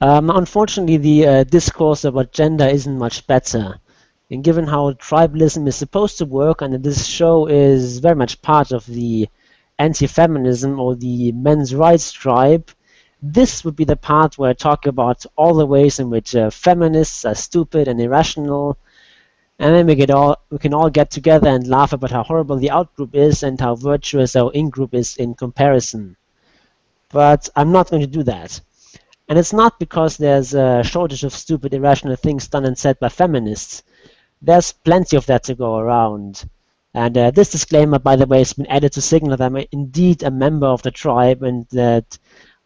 Unfortunately, the discourse about gender isn't much better. And given how tribalism is supposed to work, and that this show is very much part of the anti-feminism or the men's rights tribe, this would be the part where I talk about all the ways in which feminists are stupid and irrational, and then we can all get together and laugh about how horrible the outgroup is and how virtuous our in-group is in comparison. But I'm not going to do that. And it's not because there's a shortage of stupid, irrational things done and said by feminists. There's plenty of that to go around. And this disclaimer, by the way, has been added to signal that I'm indeed a member of the tribe and that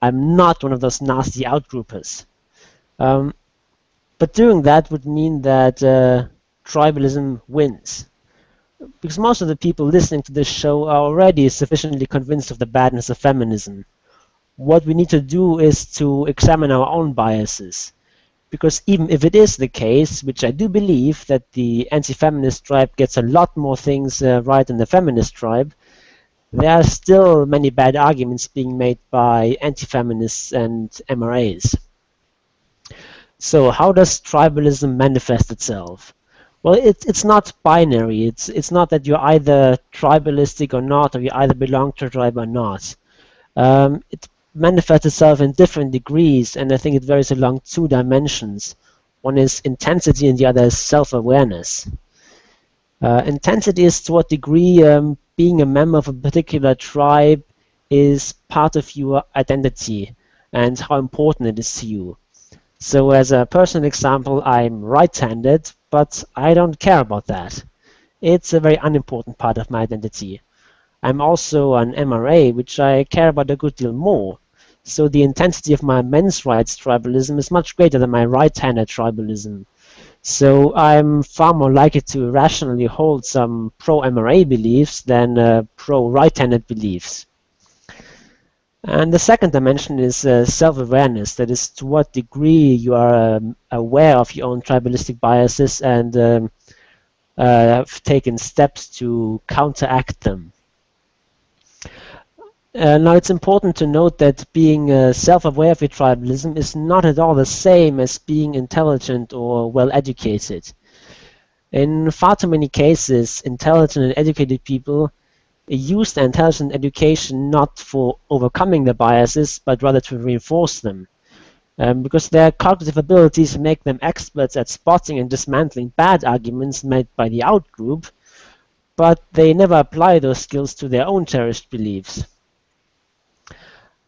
I'm not one of those nasty outgroupers. But doing that would mean that tribalism wins. Because most of the people listening to this show are already sufficiently convinced of the badness of feminism. What we need to do is to examine our own biases. Because even if it is the case, which I do believe, that the anti-feminist tribe gets a lot more things right than the feminist tribe, there are still many bad arguments being made by anti-feminists and MRAs. So how does tribalism manifest itself? Well, it's not binary. It's not that you're either tribalistic or not, or you either belong to a tribe or not. It manifests itself in different degrees, and I think it varies along 2 dimensions. One is intensity, and the other is self-awareness. Intensity is to what degree being a member of a particular tribe is part of your identity and how important it is to you. So as a personal example, I'm right-handed, but I don't care about that. It's a very unimportant part of my identity. I'm also an MRA, which I care about a good deal more. So the intensity of my men's rights tribalism is much greater than my right-handed tribalism. So I'm far more likely to rationally hold some pro-MRA beliefs than pro-right-handed beliefs. And the second dimension is self-awareness. That is, to what degree you are aware of your own tribalistic biases and have taken steps to counteract them. Now, it's important to note that being self-aware of your tribalism is not at all the same as being intelligent or well-educated. In far too many cases, intelligent and educated people use their intelligent education not for overcoming their biases, but rather to reinforce them. because their cognitive abilities make them experts at spotting and dismantling bad arguments made by the outgroup, but they never apply those skills to their own cherished beliefs.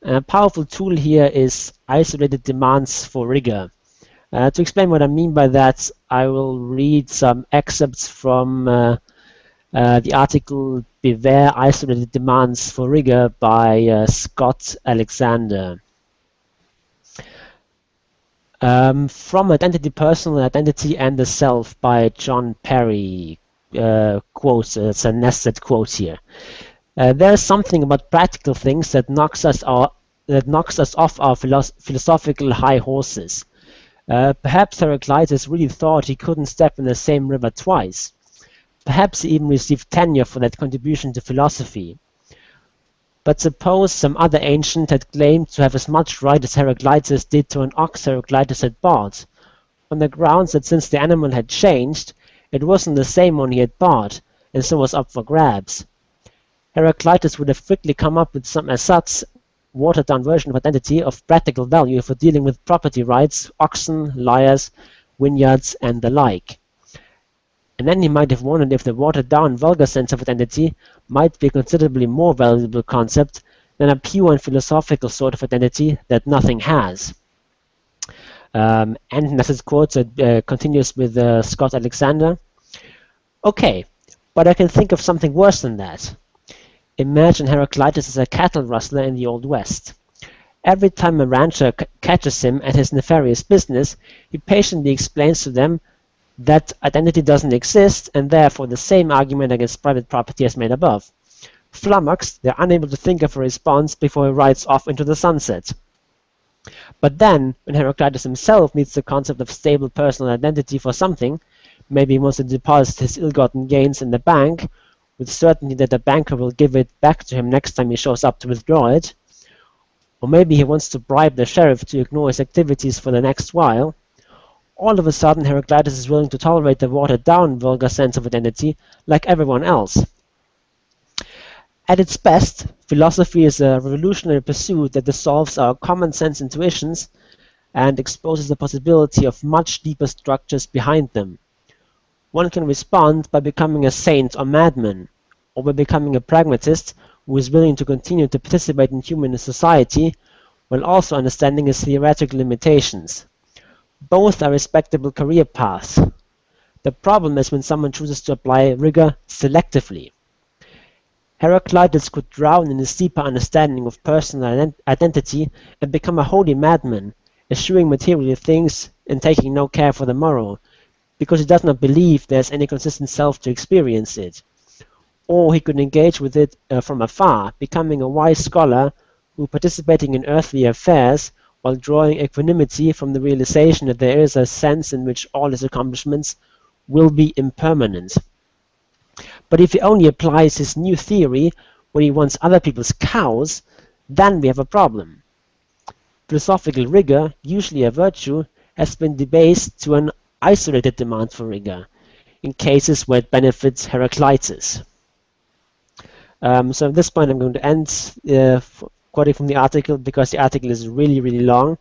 A powerful tool here is isolated demands for rigor. To explain what I mean by that, I will read some excerpts from the article Beware Isolated Demands for Rigor by Scott Alexander. From Identity, Personal Identity and the Self by John Perry. Quotes, it's a nested quote here. There's something about practical things that knocks us off our philosophical high horses. Perhaps Heraclitus really thought he couldn't step in the same river twice. Perhaps he even received tenure for that contribution to philosophy. But suppose some other ancient had claimed to have as much right as Heraclitus did to an ox Heraclitus had bought, on the grounds that since the animal had changed, it wasn't the same one he had bought, and so was up for grabs. Heraclitus would have quickly come up with some such watered-down version of identity of practical value for dealing with property rights, oxen, lyres, vineyards, and the like. And then he might have wondered if the watered-down vulgar sense of identity might be a considerably more valuable concept than a pure and philosophical sort of identity that nothing has. And as his quote continues with Scott Alexander. Okay, but I can think of something worse than that. Imagine Heraclitus as a cattle rustler in the Old West. Every time a rancher catches him at his nefarious business, he patiently explains to them that identity doesn't exist, and therefore the same argument against private property as made above. Flummoxed, they're unable to think of a response before he rides off into the sunset. But then, when Heraclitus himself meets the concept of stable personal identity for something, maybe he wants to deposit his ill-gotten gains in the bank, with certainty that the banker will give it back to him next time he shows up to withdraw it, or maybe he wants to bribe the sheriff to ignore his activities for the next while, all of a sudden Heraclitus is willing to tolerate the watered-down vulgar sense of identity like everyone else. At its best, philosophy is a revolutionary pursuit that dissolves our common-sense intuitions and exposes the possibility of much deeper structures behind them. One can respond by becoming a saint or madman, or by becoming a pragmatist who is willing to continue to participate in human society while also understanding its theoretical limitations. Both are respectable career paths. The problem is when someone chooses to apply rigor selectively. Heraclitus could drown in his deeper understanding of personal identity and become a holy madman, eschewing material things and taking no care for the morrow, because he does not believe there is any consistent self to experience it. Or he could engage with it from afar, becoming a wise scholar who, participating in earthly affairs, while drawing equanimity from the realization that there is a sense in which all his accomplishments will be impermanent. But if he only applies his new theory when he wants other people's cows, then we have a problem. Philosophical rigor, usually a virtue, has been debased to an isolated demand for rigor, in cases where it benefits Heraclitus. So at this point I'm going to end quoting from the article because the article is really, really long.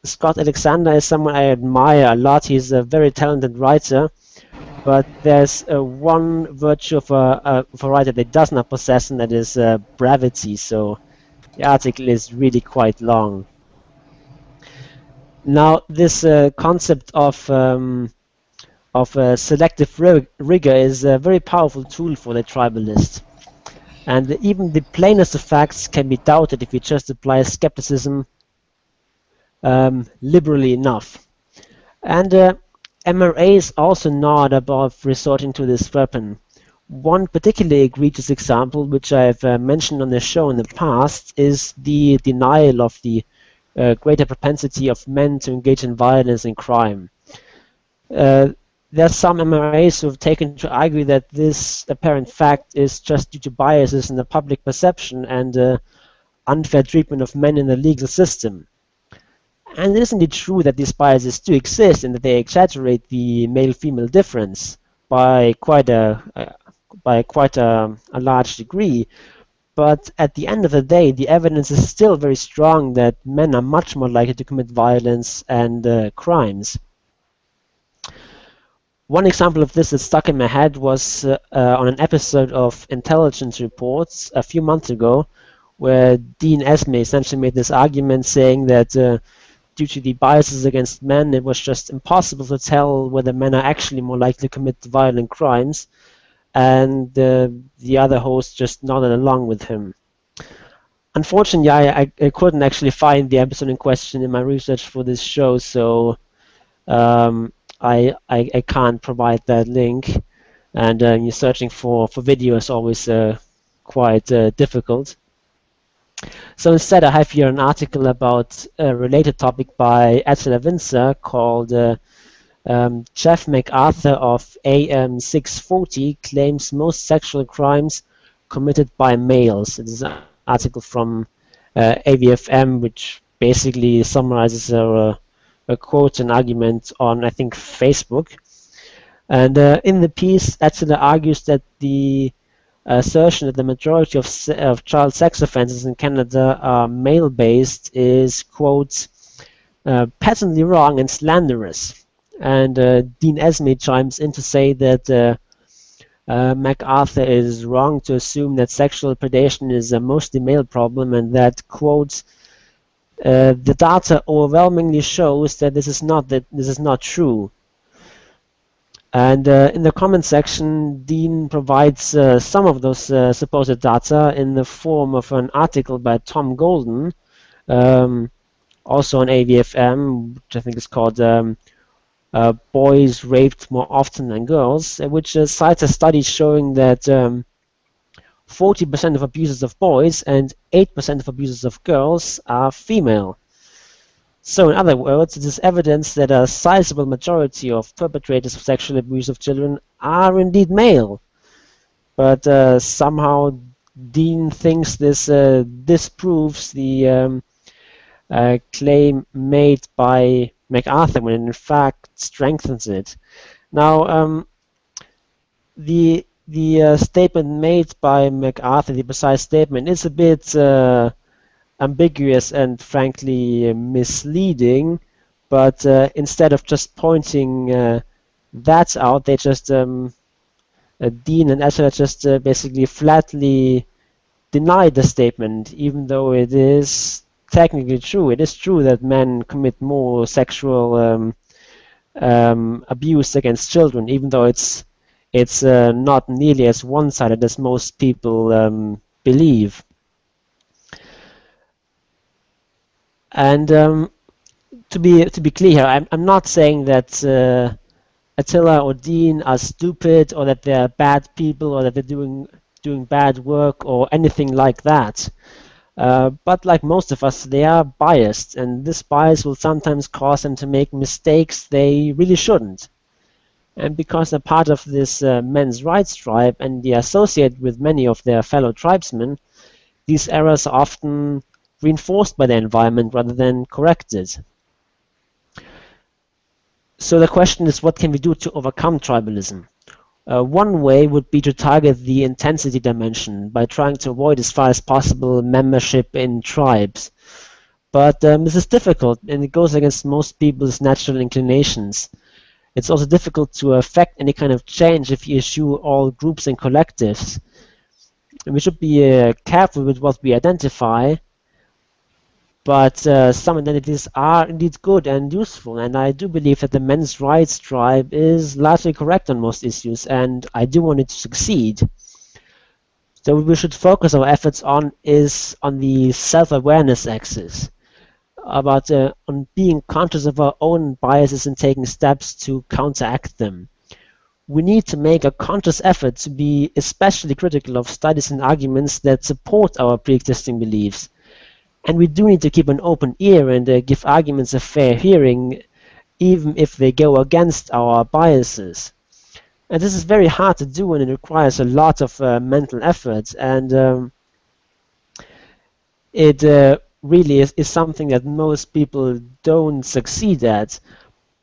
Scott Alexander is someone I admire a lot. He's a very talented writer, but there's one virtue of a writer that does not possess, and that is brevity. So the article is really quite long. Now, this concept of selective rigor is a very powerful tool for the tribalist. And even the plainest of facts can be doubted if we just apply skepticism liberally enough. And MRAs also nod above resorting to this weapon. One particularly egregious example, which I've mentioned on the show in the past, is the denial of the greater propensity of men to engage in violence and crime. There are some MRAs who have taken to argue that this apparent fact is just due to biases in the public perception and unfair treatment of men in the legal system. And it is indeed true that these biases do exist and that they exaggerate the male-female difference by quite a large degree. but at the end of the day, the evidence is still very strong that men are much more likely to commit violence and crimes. One example of this that stuck in my head was on an episode of Intelligence Reports a few months ago, where Dean Esme essentially made this argument saying that due to the biases against men, it was just impossible to tell whether men are actually more likely to commit violent crimes, and the other host just nodded along with him. Unfortunately, I couldn't actually find the episode in question in my research for this show, so I can't provide that link, and you're searching for video is always quite difficult. So instead, I have here an article about a related topic by Attila Winzer called Jeff MacArthur of AM 640 claims most sexual crimes committed by males. It is an article from AVFM, which basically summarizes a quote and argument on, I think, Facebook. And in the piece, Attila argues that the assertion that the majority of child sex offences in Canada are male-based is, quote, patently wrong and slanderous. And Dean Esme chimes in to say that MacArthur is wrong to assume that sexual predation is a mostly male problem, and that, quote, the data overwhelmingly shows that this is not true. And in the comment section, Dean provides some of those supposed data in the form of an article by Tom Golden, also on AVFM, which I think is called Boys Raped More Often Than Girls, which cites a study showing that 40% of abusers of boys and 8% of abusers of girls are female. So in other words, it is evidence that a sizable majority of perpetrators of sexual abuse of children are indeed male. But somehow Dean thinks this disproves the claim made by MacArthur, when it in fact strengthens it. Now, the statement made by MacArthur, the precise statement, is a bit ambiguous and frankly misleading, but instead of just pointing that out, they just Dean and Attila just basically flatly denied the statement, even though it is technically true. It is true that men commit more sexual abuse against children, even though it's not nearly as one-sided as most people believe. And to be clear, I'm not saying that Attila or Dean are stupid, or that they're bad people, or that they're doing bad work, or anything like that. But like most of us, they are biased, and this bias will sometimes cause them to make mistakes they really shouldn't. And because they're part of this men's rights tribe and they associate with many of their fellow tribesmen, these errors are often reinforced by the environment rather than corrected. So the question is, what can we do to overcome tribalism? One way would be to target the intensity dimension by trying to avoid as far as possible membership in tribes. But this is difficult, and it goes against most people's natural inclinations. It's also difficult to affect any kind of change if you eschew all groups and collectives. And we should be careful with what we identify, but some identities are indeed good and useful, and I do believe that the men's rights tribe is largely correct on most issues, and I do want it to succeed. So what we should focus our efforts on is on the self-awareness axis, about on being conscious of our own biases and taking steps to counteract them. We need to make a conscious effort to be especially critical of studies and arguments that support our pre-existing beliefs. And we do need to keep an open ear and give arguments a fair hearing, even if they go against our biases. And this is very hard to do, and it requires a lot of mental effort, and it really is something that most people don't succeed at.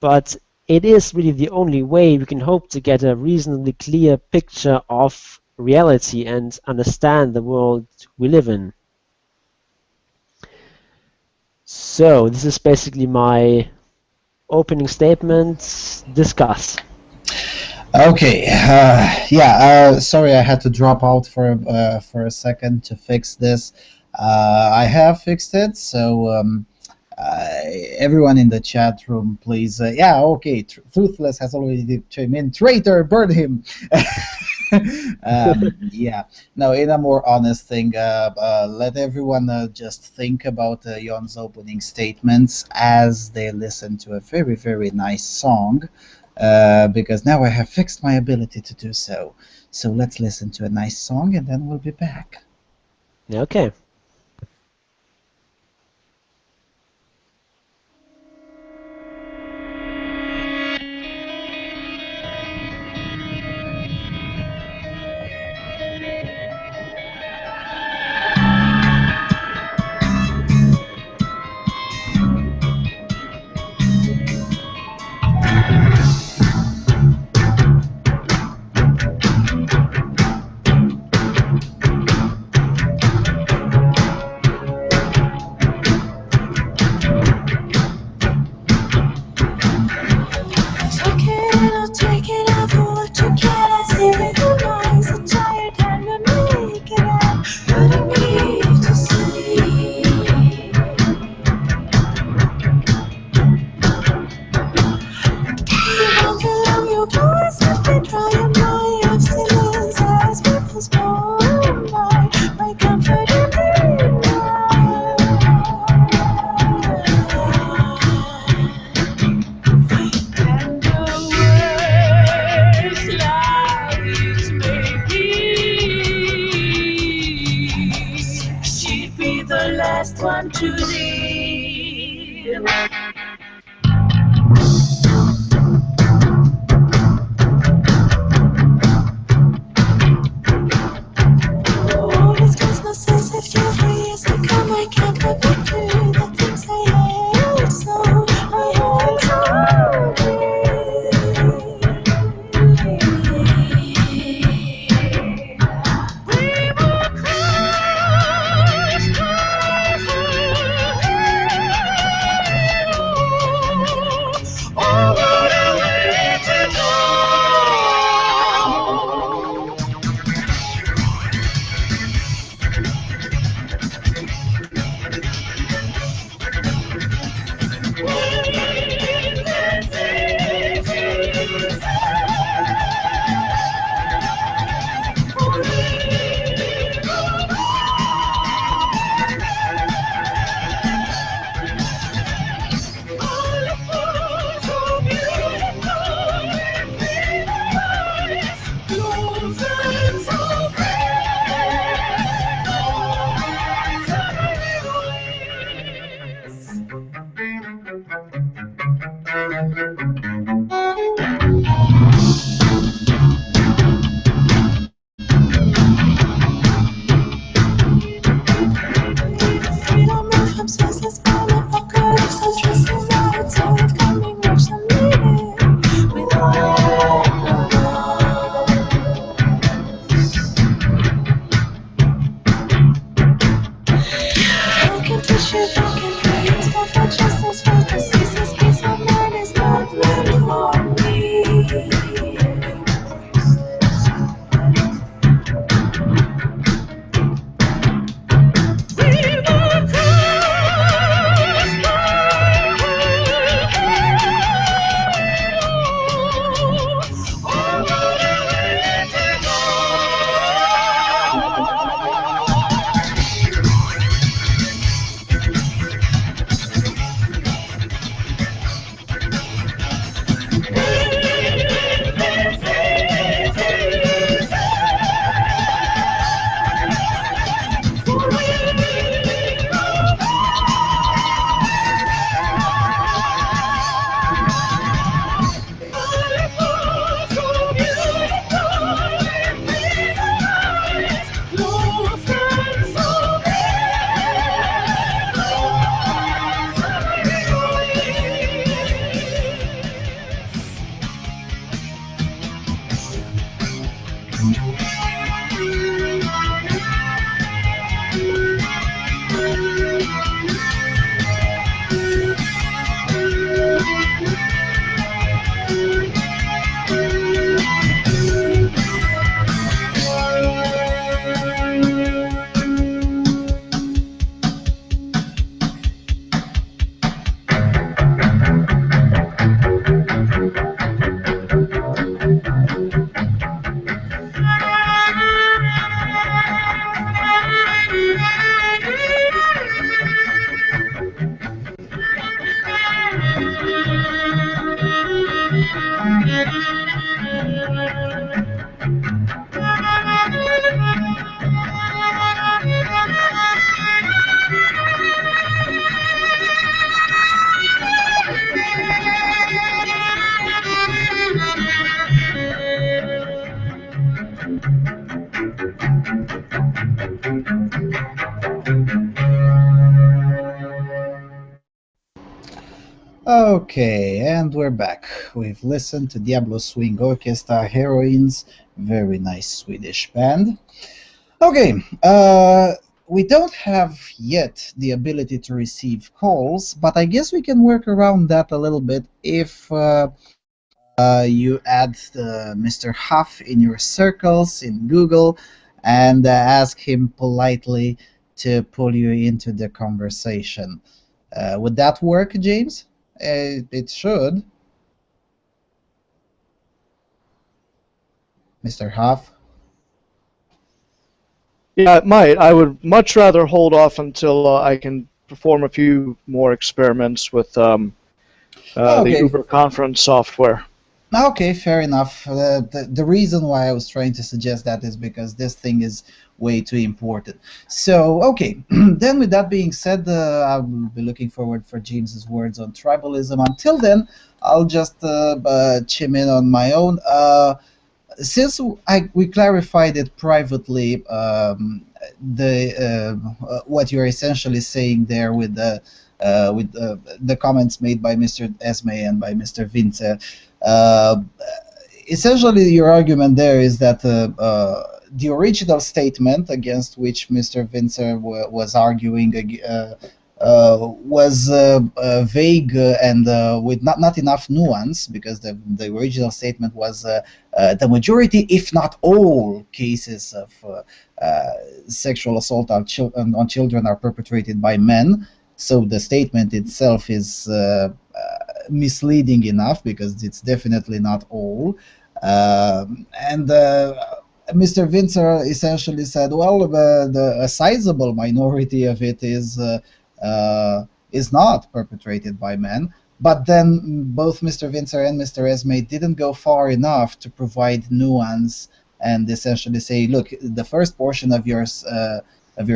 But it is really the only way we can hope to get a reasonably clear picture of reality and understand the world we live in. So this is basically my opening statement. Discuss. Okay, sorry I had to drop out for a second to fix this. I have fixed it, so everyone in the chat room, please. Truthless has already chimed in. Traitor, burn him! No, in a more honest thing, let everyone just think about Jon's opening statements as they listen to a very, very nice song. Because now I have fixed my ability to do so. So let's listen to a nice song and then we'll be back. Okay. Okay, and we're back. We've listened to Diablo Swing Orchestra Heroines, very nice Swedish band. Okay, we don't have yet the ability to receive calls, but I guess we can work around that a little bit if you add Mr. Huff in your circles in Google and ask him politely to pull you into the conversation. Would that work, James? It should. Mr. Huff? Yeah, it might. I would much rather hold off until I can perform a few more experiments with the Uber conference software. Okay, fair enough. The reason why I was trying to suggest that is because this thing is way too important. So, okay, then with that being said, I'll be looking forward for James's words on tribalism. Until then, I'll just chime in on my own. Since we clarified it privately, what you're essentially saying there with the comments made by Mr. Esme and by Mr. Vince. Essentially, your argument there is that the original statement against which Mr. Vincer was arguing was vague and with not enough nuance, because the original statement was the majority, if not all, cases of sexual assault on children are perpetrated by men. So the statement itself is misleading enough, because it's definitely not all. And Mr. Vincer essentially said, well, a sizable minority of it is not perpetrated by men. But then both Mr. Vincer and Mr. Esme didn't go far enough to provide nuance and essentially say, look, the first portion of your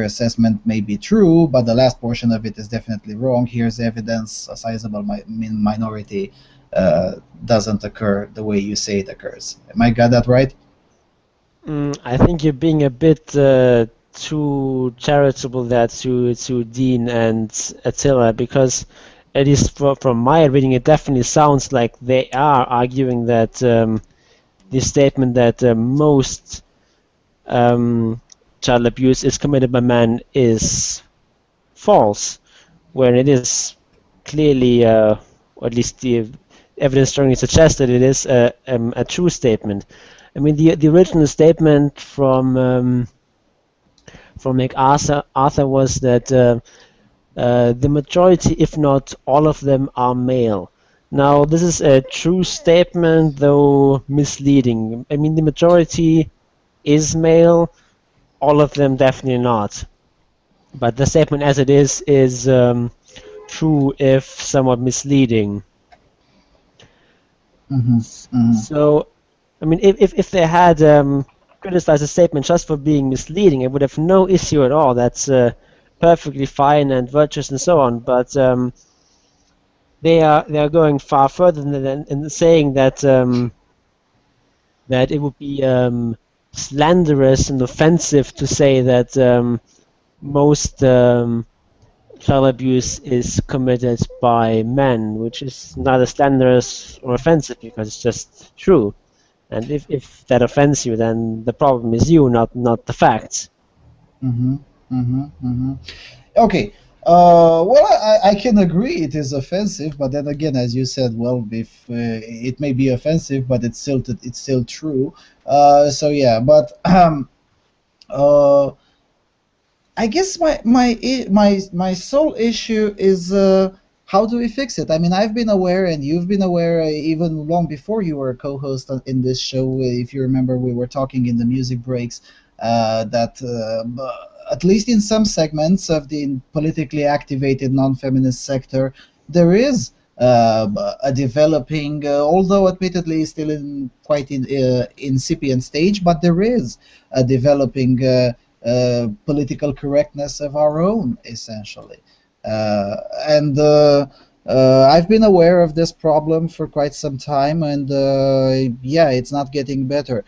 assessment may be true, but the last portion of it is definitely wrong. Here's evidence: a sizable minority doesn't occur the way you say it occurs. Am I got that right? I think you're being a bit too charitable there to Dean and Attila, because at least from my reading, it definitely sounds like they are arguing that the statement that most child abuse is committed by men is false, when it is clearly, or at least the evidence strongly suggests that it is a true statement. I mean, the original statement from MacArthur was that the majority, if not all of them, are male. Now, this is a true statement, though misleading. I mean, the majority is male, all of them definitely not. But the statement as it is true, if somewhat misleading. So, I mean, if they had criticized the statement just for being misleading, it would have no issue at all. That's perfectly fine and virtuous and so on. But they are going far further than in saying that that it would be slanderous and offensive to say that most child abuse is committed by men, which is neither slanderous or offensive, because it's just true. And if that offends you, then the problem is you, not the facts. Okay. Well, I can agree it is offensive, but then again, as you said, well, if it may be offensive, but it's still true. So yeah, but I guess my sole issue is how do we fix it? I mean, I've been aware, and you've been aware even long before you were a co-host in this show. If you remember, we were talking in the music breaks that at least in some segments of the politically activated non-feminist sector, there is a developing, although admittedly still in quite incipient stage, but there is a developing political correctness of our own, essentially. And I've been aware of this problem for quite some time, and yeah, it's not getting better.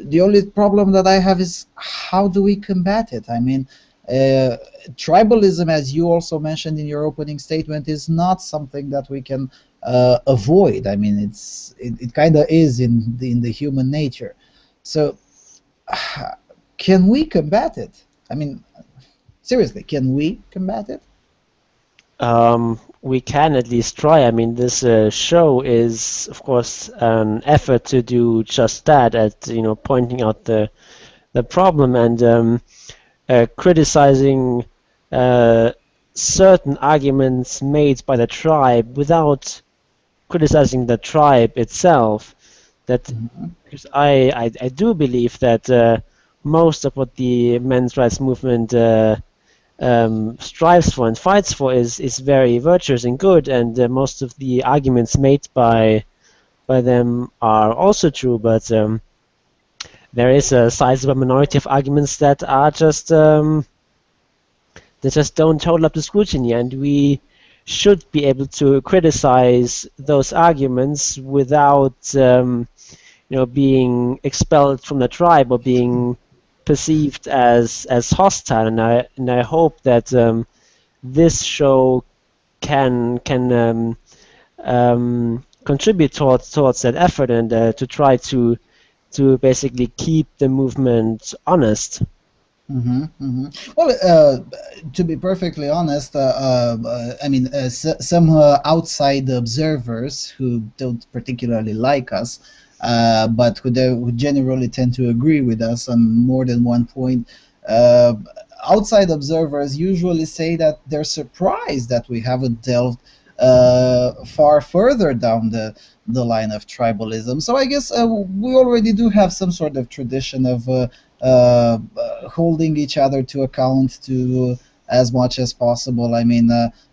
The only problem that I have is, how do we combat it? I mean, Tribalism, as you also mentioned in your opening statement, is not something that we can avoid. I mean, it kind of is in the human nature. So, can we combat it? I mean, seriously, can we combat it? We can at least try. I mean, this show is, of course, an effort to do just that, at pointing out the problem and criticizing certain arguments made by the tribe without criticizing the tribe itself. That because I do believe that most of what the men's rights movement strives for and fights for is very virtuous and good, and most of the arguments made by them are also true, but there is a sizable minority of arguments that are just that just don't hold up to scrutiny, and we should be able to criticize those arguments without being expelled from the tribe or being perceived as hostile. And I hope that this show can contribute towards that effort and to try to basically keep the movement honest. Well, to be perfectly honest, I mean, some outside observers who don't particularly like us, but who generally tend to agree with us on more than one point, outside observers usually say that they're surprised that we haven't delved far further down the line of tribalism. So I guess we already do have some sort of tradition of holding each other to account to as much as possible. I mean,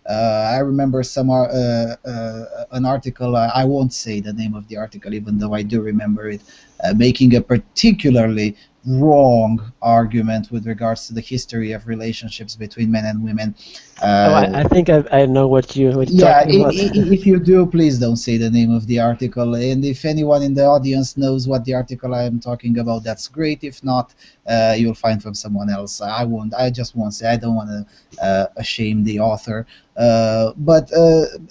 I remember an article, I won't say the name of the article, even though I do remember it, making a particularly wrong argument with regards to the history of relationships between men and women. I think I know what you're talking about. If you do, please don't say the name of the article. And if anyone in the audience knows what the article I am talking about, that's great. If not, you'll find from someone else. I just won't say. I don't want to shame the author. But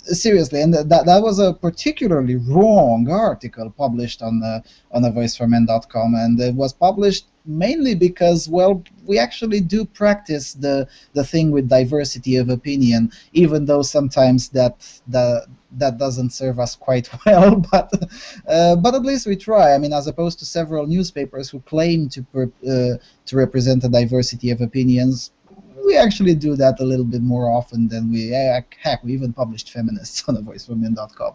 seriously, and that was a particularly wrong article published on voiceformen.com, and it was published mainly because, well, we actually do practice the thing with diversity of opinion, even though sometimes that doesn't serve us quite well, but at least we try. I mean, as opposed to several newspapers who claim to represent a diversity of opinions, we actually do that a little bit more often than we. Heck, we even published feminists on voiceformen.com.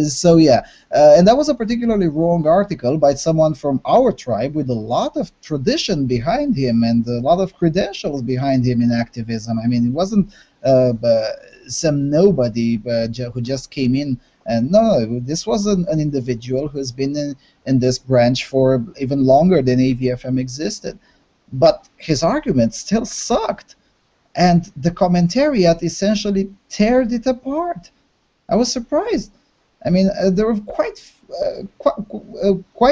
So yeah, and that was a particularly wrong article by someone from our tribe with a lot of tradition behind him and a lot of credentials behind him in activism. I mean, it wasn't some nobody who just came in. And no, this was an individual who has been in this branch for even longer than AVFM existed. But his argument still sucked, and the commentariat essentially teared it apart. I was surprised. I mean, there were quite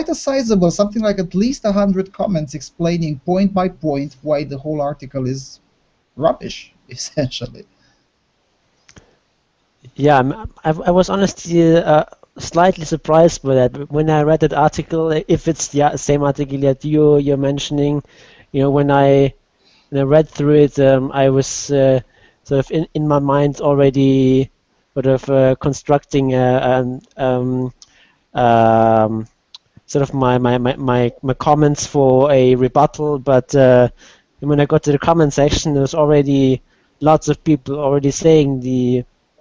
a sizable, something like at least 100 comments explaining point by point why the whole article is rubbish, essentially. Yeah, I was honestly slightly surprised by that. When I read that article, if it's the same article that you're mentioning, when I read through it, I was sort of in my mind already sort of constructing sort of my comments for a rebuttal. But when I got to the comment section, there was already lots of people already saying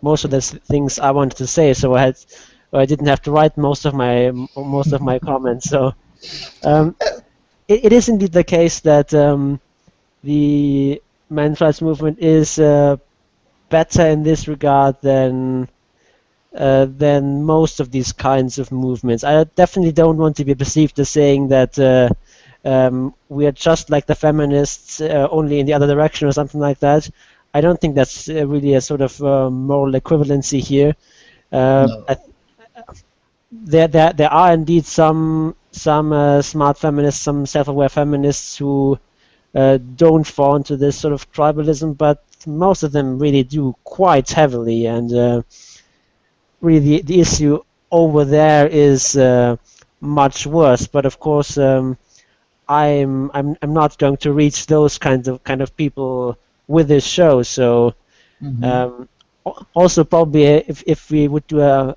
most of the things I wanted to say. So I didn't have to write most of my comments. So. It is indeed the case that the men's rights movement is better in this regard than most of these kinds of movements. I definitely don't want to be perceived as saying that we are just like the feminists, only in the other direction or something like that. I don't think that's really a sort of moral equivalency here. No. There are indeed some smart feminists, some self-aware feminists who don't fall into this sort of tribalism, but most of them really do quite heavily, and really the issue over there is much worse. But of course, I'm not going to reach those kind of people with this show. So also probably if we would do a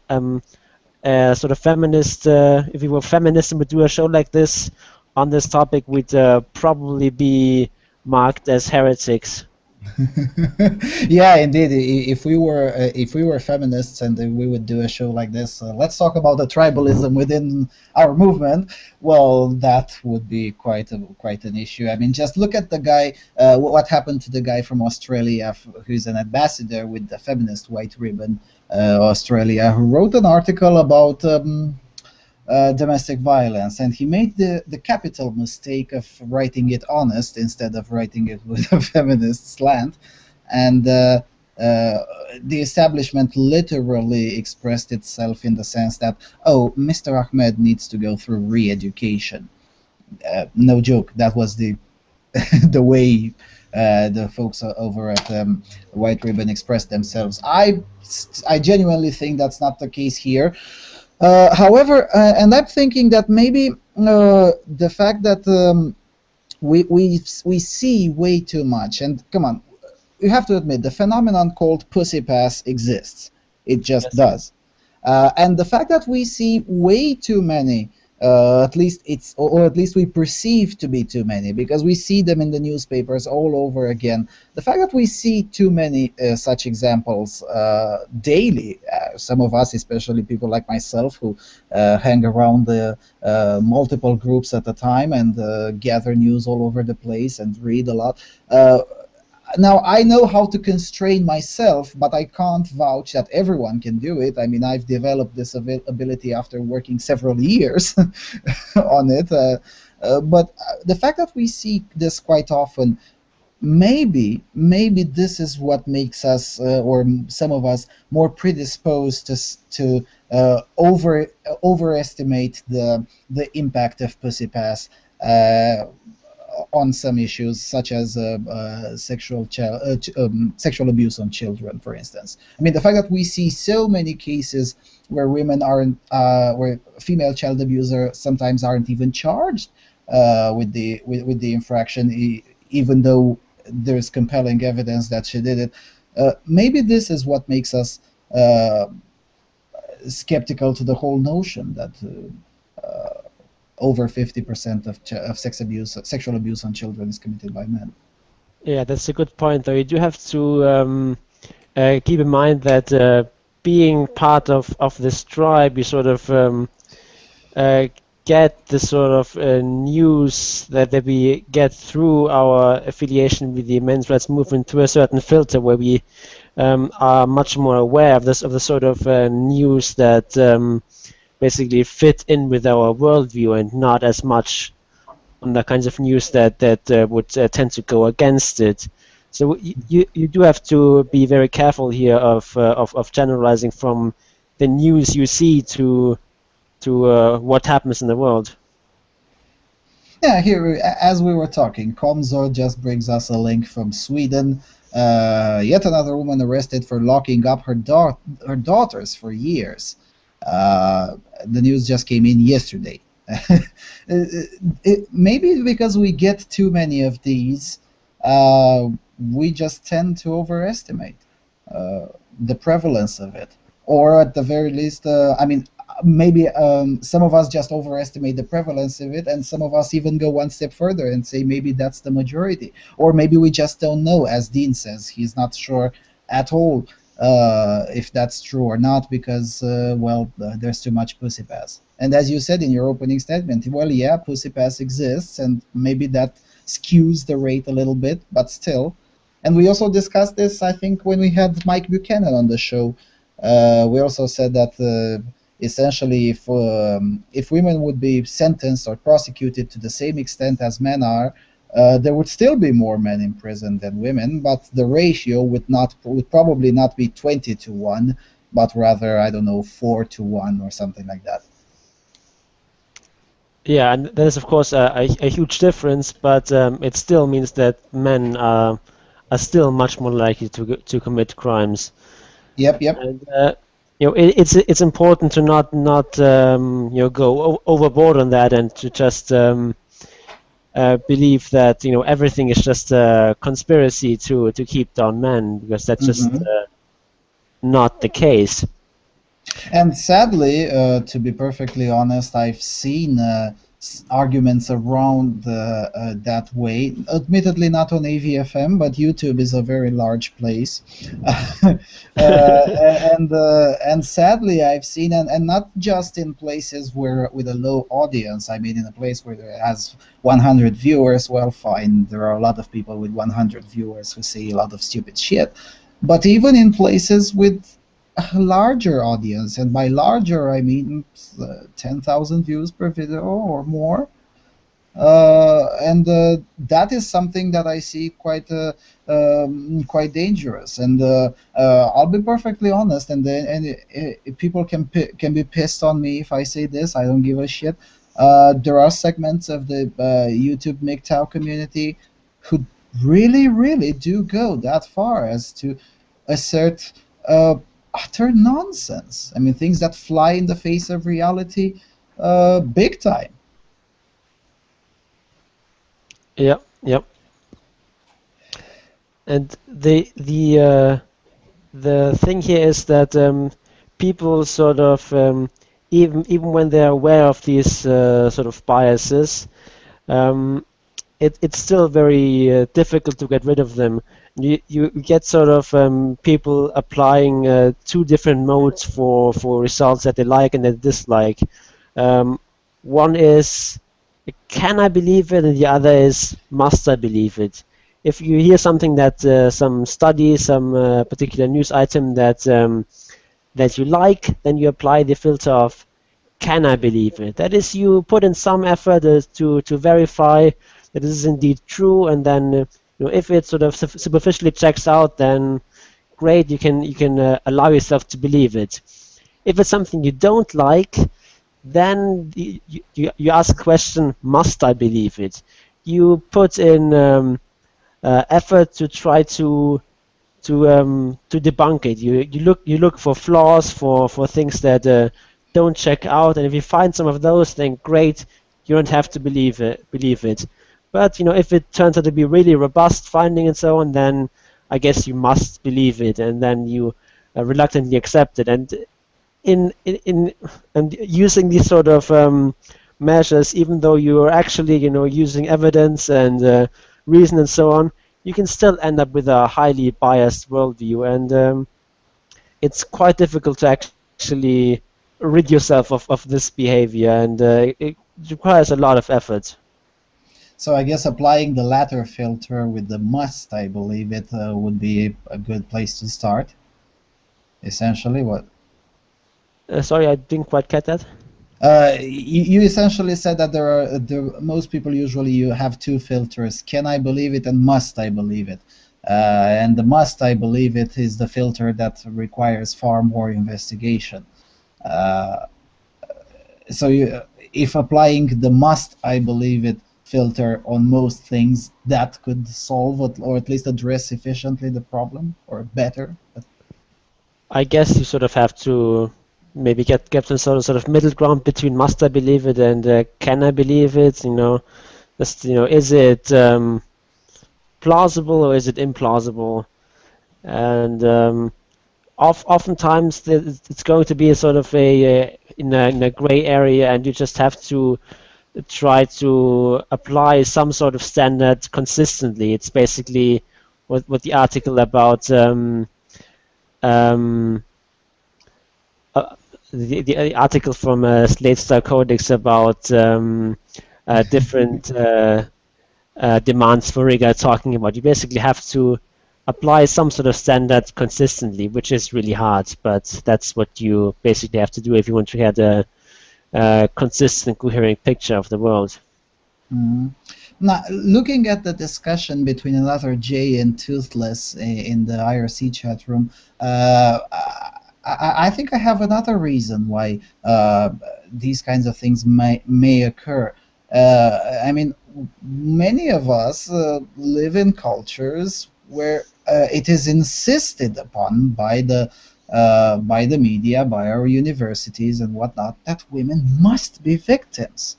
sort of feminist, if we were feminists and would do a show like this on this topic, we'd probably be marked as heretics. Yeah, indeed. If we were feminists and we would do a show like this, let's talk about the tribalism within our movement. Well, that would be quite an issue. I mean, just look at the guy. What happened to the guy from Australia, who's an ambassador with the feminist white ribbon, Australia, who wrote an article about domestic violence, and he made the capital mistake of writing it honest instead of writing it with a feminist slant, and the establishment literally expressed itself in the sense that, oh, Mr. Ahmed needs to go through re-education. No joke, that was the the way the folks over at White Ribbon expressed themselves. I genuinely think that's not the case here. However, and I'm thinking that maybe the fact that we see way too much, and come on, you have to admit the phenomenon called pussy pass exists. It just does, and the fact that we see way too many. At least or at least we perceive to be too many, because we see them in the newspapers all over again. The fact that we see too many such examples daily, some of us, especially people like myself, who hang around the multiple groups at a time and gather news all over the place and read a lot. Now, I know how to constrain myself, but I can't vouch that everyone can do it. I mean, I've developed this ability after working several years on it. But the fact that we see this quite often, maybe this is what makes us, or some of us, more predisposed to overestimate the impact of pussy pass on some issues, such as sexual abuse on children, for instance. I mean, the fact that we see so many cases where women aren't, where female child abusers sometimes aren't even charged with the infraction, even though there's compelling evidence that she did it. Maybe this is what makes us skeptical to the whole notion that over 50% of sexual abuse on children is committed by men. Yeah, that's a good point, though. You do have to keep in mind that being part of this tribe, you sort of get the sort of news that we get through our affiliation with the men's rights movement through a certain filter, where we are much more aware of the sort of news that basically fit in with our worldview, and not as much on the kinds of news that would tend to go against it. So you do have to be very careful here of generalizing from the news you see to what happens in the world. Yeah, here, as we were talking, Komzo just brings us a link from Sweden. Yet another woman arrested for locking up her daughters for years. The news just came in yesterday. Maybe because we get too many of these, we just tend to overestimate the prevalence of it. Or at the very least, I mean, maybe some of us just overestimate the prevalence of it, and some of us even go one step further and say maybe that's the majority. Or maybe we just don't know, as Dean says, he's not sure at all if that's true or not, because, well, there's too much pussy pass. And as you said in your opening statement, well, yeah, pussy pass exists, and maybe that skews the rate a little bit, but still. And we also discussed this, I think, when we had Mike Buchanan on the show. We also said that essentially if women would be sentenced or prosecuted to the same extent as men are, there would still be more men in prison than women, but the ratio would probably not be 20-1, but rather, I don't know, 4-1 or something like that. Yeah, and that is of course a huge difference, but it still means that men are still much more likely to commit crimes. Yep, yep. And it's important to not go overboard on that and to just believe that everything is just a conspiracy to keep down men, because that's just not the case. And sadly, to be perfectly honest, I've seen arguments around that way. Admittedly, not on AVFM, but YouTube is a very large place, and sadly, I've seen, and not just in places where with a low audience. I mean, in a place where it has 100 viewers. Well, fine, there are a lot of people with 100 viewers who say a lot of stupid shit. But even in places with a larger audience, and by larger I mean 10,000 views per video or more, and that is something that I see quite dangerous. And I'll be perfectly honest, and people can be pissed on me if I say this. I don't give a shit. There are segments of the YouTube MGTOW community who really do go that far as to assert utter nonsense. I mean, things that fly in the face of reality, big time. Yep. And the thing here is that people sort of even when they're aware of these sort of biases, it's still very difficult to get rid of them. You get sort of people applying two different modes for results that they like and they dislike. One is, can I believe it, and the other is, must I believe it? If you hear something that some study, some particular news item that you like, then you apply the filter of, can I believe it? That is, you put in some effort to verify that this is indeed true, and then if it sort of superficially checks out, then great, you can allow yourself to believe it. If it's something you don't like, then you ask the question, must I believe it? You put in effort to try to debunk it. You look for flaws, for things that don't check out, and if you find some of those, then great, you don't have to believe it. But if it turns out to be really robust finding and so on, then I guess you must believe it, and then you reluctantly accept it. And in using these sort of measures, even though you are actually using evidence and reason and so on, you can still end up with a highly biased worldview, and it's quite difficult to actually rid yourself of this behavior, and it requires a lot of effort. So I guess applying the latter filter with the must, I believe it, would be a good place to start. Essentially, what? Sorry, I didn't quite get that. You essentially said that most people usually you have two filters: can I believe it and must I believe it. And the must I believe it is the filter that requires far more investigation. So if applying the must I believe it filter on most things, that could solve or at least address efficiently the problem, or better. I guess you sort of have to maybe get some sort of middle ground between must I believe it and can I believe it. Just is it plausible or is it implausible? And oftentimes it's going to be a sort of in a gray area, and you just have to try to apply some sort of standard consistently. It's basically what the article about the article from Slate Star Codex about different demands for rigor talking about. You basically have to apply some sort of standard consistently, which is really hard, but that's what you basically have to do if you want to get a consistent, coherent picture of the world. Mm-hmm. Now, looking at the discussion between another Jay and Toothless in the IRC chat room, I think I have another reason why these kinds of things may occur. I mean, many of us live in cultures where it is insisted upon by the media, by our universities and whatnot, that women must be victims.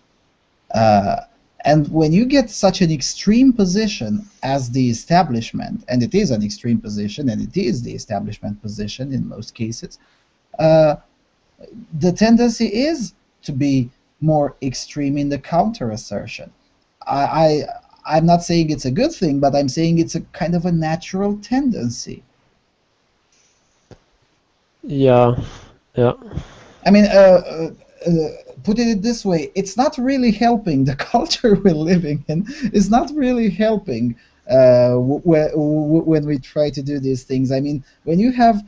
And when you get such an extreme position as the establishment, and it is an extreme position, and it is the establishment position in most cases, the tendency is to be more extreme in the counter assertion. I'm not saying it's a good thing, but I'm saying it's a kind of a natural tendency. Yeah, yeah. I mean, putting it this way, it's not really helping. The culture we're living in is not really helping when we try to do these things. I mean, when you have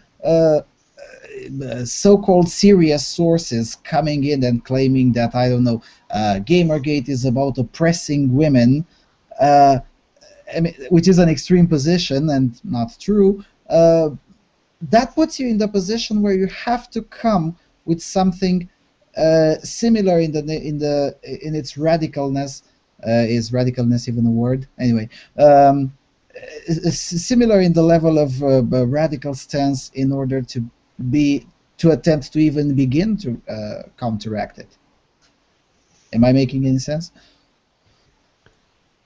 so-called serious sources coming in and claiming that, I don't know, Gamergate is about oppressing women, I mean, which is an extreme position and not true, that puts you in the position where you have to come with something similar in its radicalness. Is radicalness even a word? Anyway, similar in the level of radical stance in order to attempt to even begin to counteract it. Am I making any sense?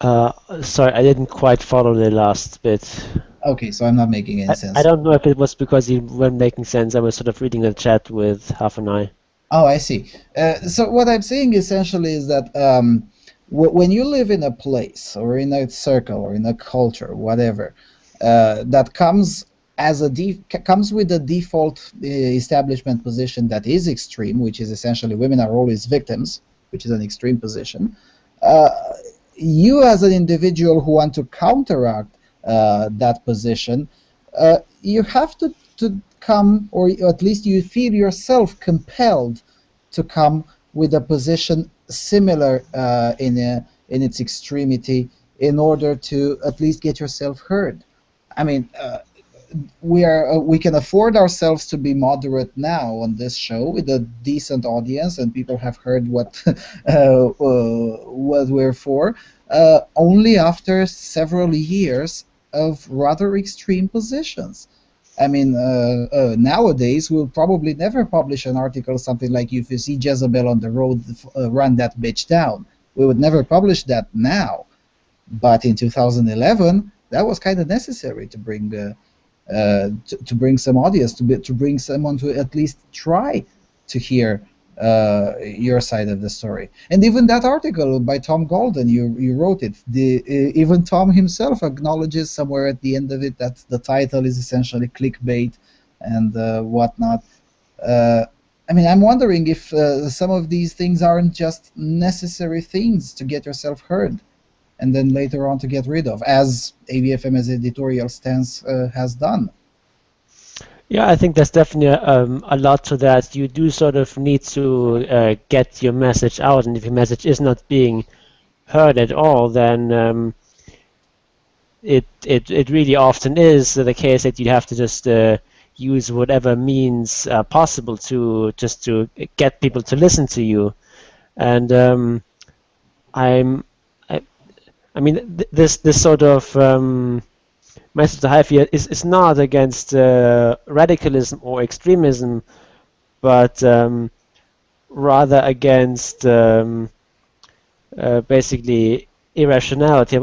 Sorry, I didn't quite follow the last bit. Okay, so I'm not making any sense. I don't know if it was because you weren't making sense. I was sort of reading a chat with Huff and I. Oh, I see. So what I'm saying essentially is that when you live in a place or in a circle or in a culture, whatever, that comes with a default establishment position that is extreme, which is essentially women are always victims, which is an extreme position. You as an individual who want to counteract that position, you have to come, or at least you feel yourself compelled to come with a position similar in its extremity in order to at least get yourself heard. I mean, we can afford ourselves to be moderate now on this show with a decent audience, and people have heard what we're for. Only after several years of rather extreme positions. I mean, nowadays we'll probably never publish an article something like, if you see Jezebel on the road, run that bitch down. We would never publish that now. But in 2011, that was kind of necessary to bring to bring some audience, to bring someone to at least try to hear your side of the story. And even that article by Tom Golden, you wrote it. Even Tom himself acknowledges somewhere at the end of it that the title is essentially clickbait and whatnot. I mean, I'm wondering if some of these things aren't just necessary things to get yourself heard, and then later on to get rid of, as AVFM's editorial stance has done. Yeah, I think there's definitely a lot to that. You do sort of need to get your message out, and if your message is not being heard at all, then it really often is the case that you have to just use whatever means possible to get people to listen to you. And I mean, this sort of message I have here is not against radicalism or extremism, but rather against basically irrationality,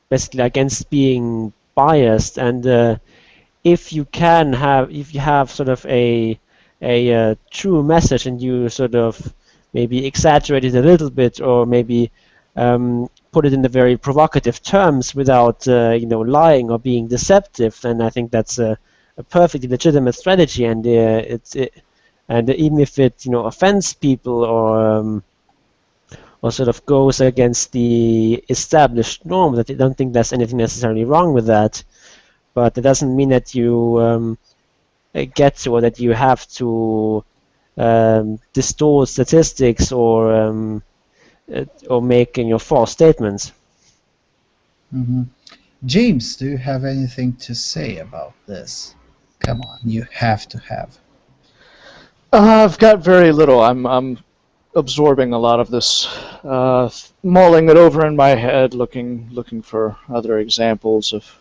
basically against being biased. And if you have sort of a true message, and you sort of maybe exaggerate it a little bit, or maybe put it in the very provocative terms without lying or being deceptive, then I think that's a perfectly legitimate strategy. And and even if it offends people or sort of goes against the established norm, that I don't think there's anything necessarily wrong with that. But it doesn't mean that you get to, or that you have to distort statistics or making false statements. Mm-hmm. James, do you have anything to say about this? Come on, you have to have. I've got very little. I'm absorbing a lot of this, mulling it over in my head, looking for other examples of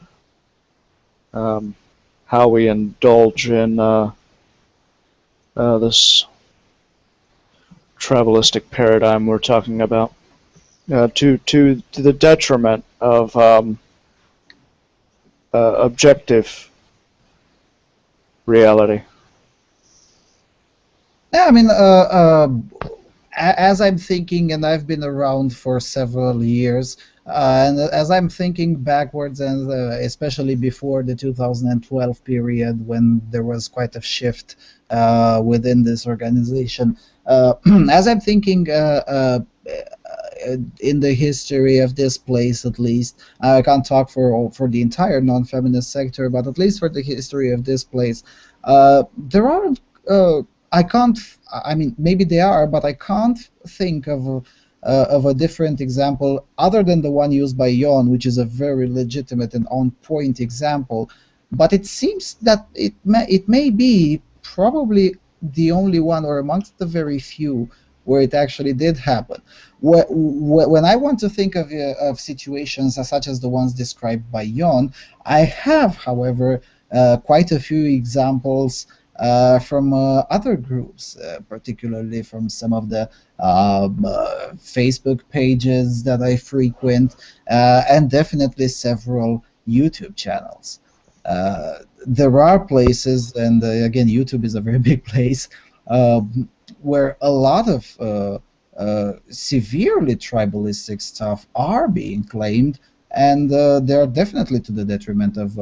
how we indulge in this tribalistic paradigm we're talking about, to the detriment of objective reality. Yeah, I mean, as I'm thinking, and I've been around for several years, and as I'm thinking backwards, and especially before the 2012 period, when there was quite a shift within this organization, as I'm thinking in the history of this place, at least, I can't talk for the entire non-feminist sector, but at least for the history of this place, there are. I can't. I mean, maybe they are, but I can't think of a different example other than the one used by Jon, which is a very legitimate and on-point example. But it seems that it may be probably the only one, or amongst the very few, where it actually did happen. When I want to think of situations such as the ones described by Jon, I have, however, quite a few examples from other groups, particularly from some of the Facebook pages that I frequent, and definitely several YouTube channels. There are places, and again, YouTube is a very big place, where a lot of severely tribalistic stuff are being claimed, and they are definitely to the detriment of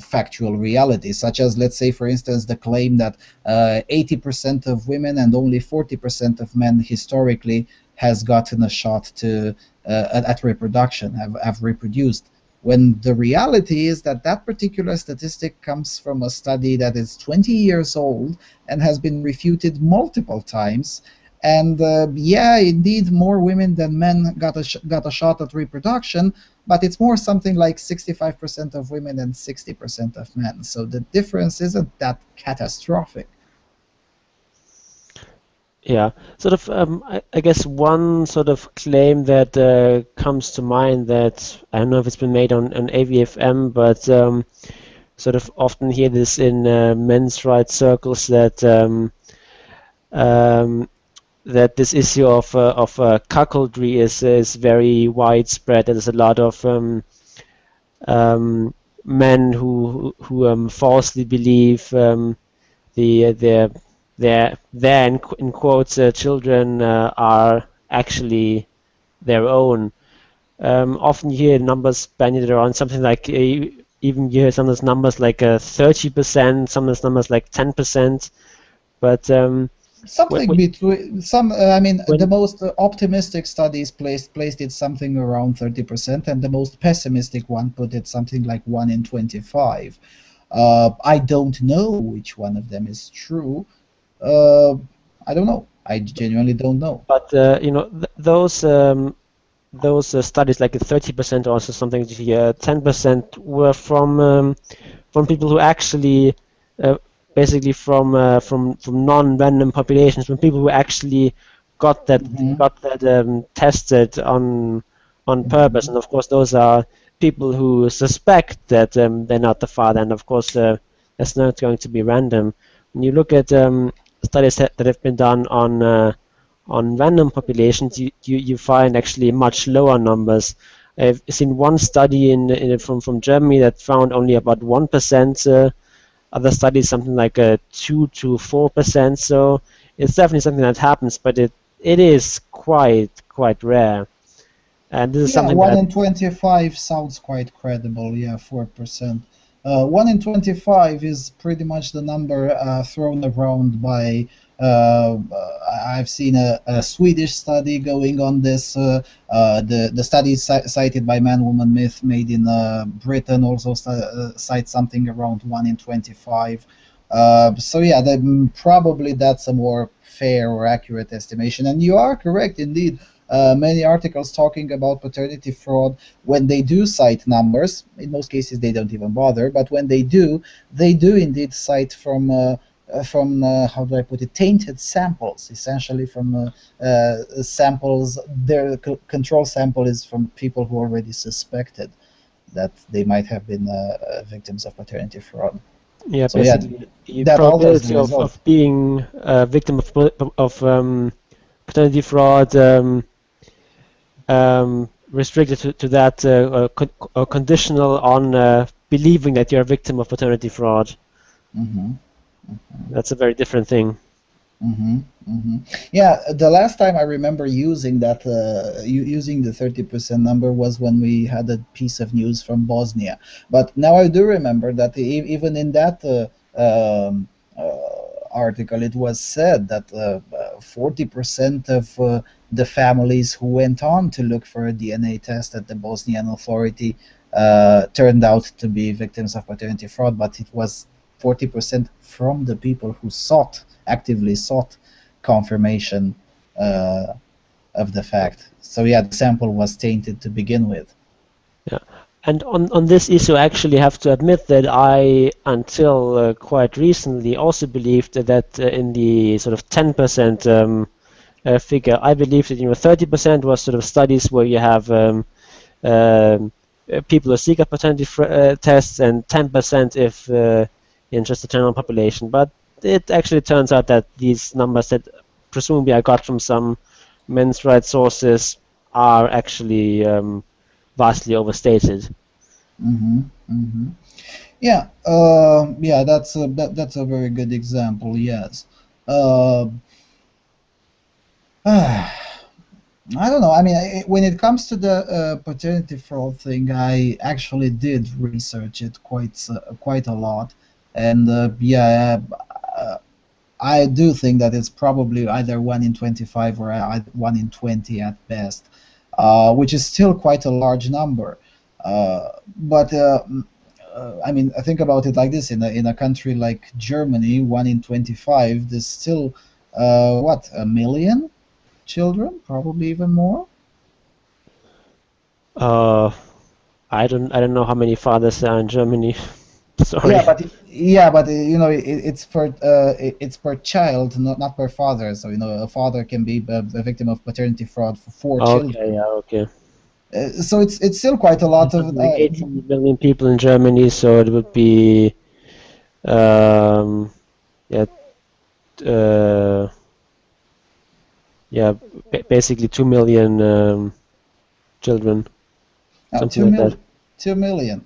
factual reality, such as, let's say, for instance, the claim that 80% of women and only 40% of men historically has gotten a shot to at reproduction, have reproduced, when the reality is that that particular statistic comes from a study that is 20 years old and has been refuted multiple times. And yeah, indeed, more women than men got a shot at reproduction, but it's more something like 65% of women and 60% of men. So the difference isn't that catastrophic. Yeah, sort of. I guess one sort of claim that comes to mind, that I don't know if it's been made on AVFM, but sort of often hear this in men's rights circles, that that this issue of cuckoldry is very widespread. There's a lot of men who falsely believe their in quotes children are actually their own. Often you hear numbers bandied around, something like even you hear some of those numbers like 30%, some of those numbers like 10%, but something between some. I mean, the most optimistic studies placed it something around 30%, and the most pessimistic one put it something like 1 in 25. I don't know which one of them is true. I don't know. I genuinely don't know. But you know, those studies, like 30% or also something, 10% were from people who actually basically from non-random populations, from people who actually got that tested on purpose. And of course, those are people who suspect that they're not the father, and of course that's not going to be random. When you look at studies that have been done on random populations, you find actually much lower numbers. I've seen one study from Germany that found only about 1%. Other studies something like 2 to 4%. So it's definitely something that happens, but it is quite rare. And this is something 1 in 25 sounds quite credible. Yeah, 4%. 1 in 25 is pretty much the number thrown around by. I've seen a Swedish study going on this. The study cited by Man Woman Myth made in Britain also cites something around 1 in 25. So yeah, probably that's a more fair or accurate estimation. And you are correct indeed. many articles talking about paternity fraud. When they do cite numbers, in most cases they don't even bother, but when they do indeed cite from how do I put it, tainted samples, essentially from samples. Their control sample is from people who already suspected that they might have been victims of paternity fraud. Yeah, So basically, the that alters the probability result. of being a victim of paternity fraud restricted to that conditional on believing that you're a victim of paternity fraud. That's a very different thing. Yeah, the last time I remember using that, using the 30% number was when we had a piece of news from Bosnia. But now I do remember that even in that article, it was said that 40% of the families who went on to look for a DNA test at the Bosnian authority turned out to be victims of paternity fraud, but it was 40% from the people who actively sought confirmation of the fact. So yeah, the sample was tainted to begin with. Yeah, and on this issue, I actually have to admit that I, until quite recently, also believed that in the sort of 10% figure, I believed that 30% was sort of studies where you have people who seek a paternity tests, and 10% if in just the general population. But it actually turns out that these numbers that presumably I got from some men's rights sources are actually vastly overstated. Yeah, yeah, that's a very good example. Yes. I don't know. I mean, when it comes to the paternity fraud thing, I actually did research it quite a lot, and yeah, I do think that it's probably either 1 in 25 or 1 in 20 at best, which is still quite a large number. But I mean, I think about it like this: in a country like Germany, 1 in 25, there's still what, 1 million children, probably even more. I don't know how many fathers there are in Germany. Sorry. Yeah, but it's per child, not per father. So a father can be a victim of paternity fraud for 4 children. Okay, yeah, okay. So it's still quite a lot of like 18 million people in Germany, so it would be basically 2 million children. Something like that. 2 million.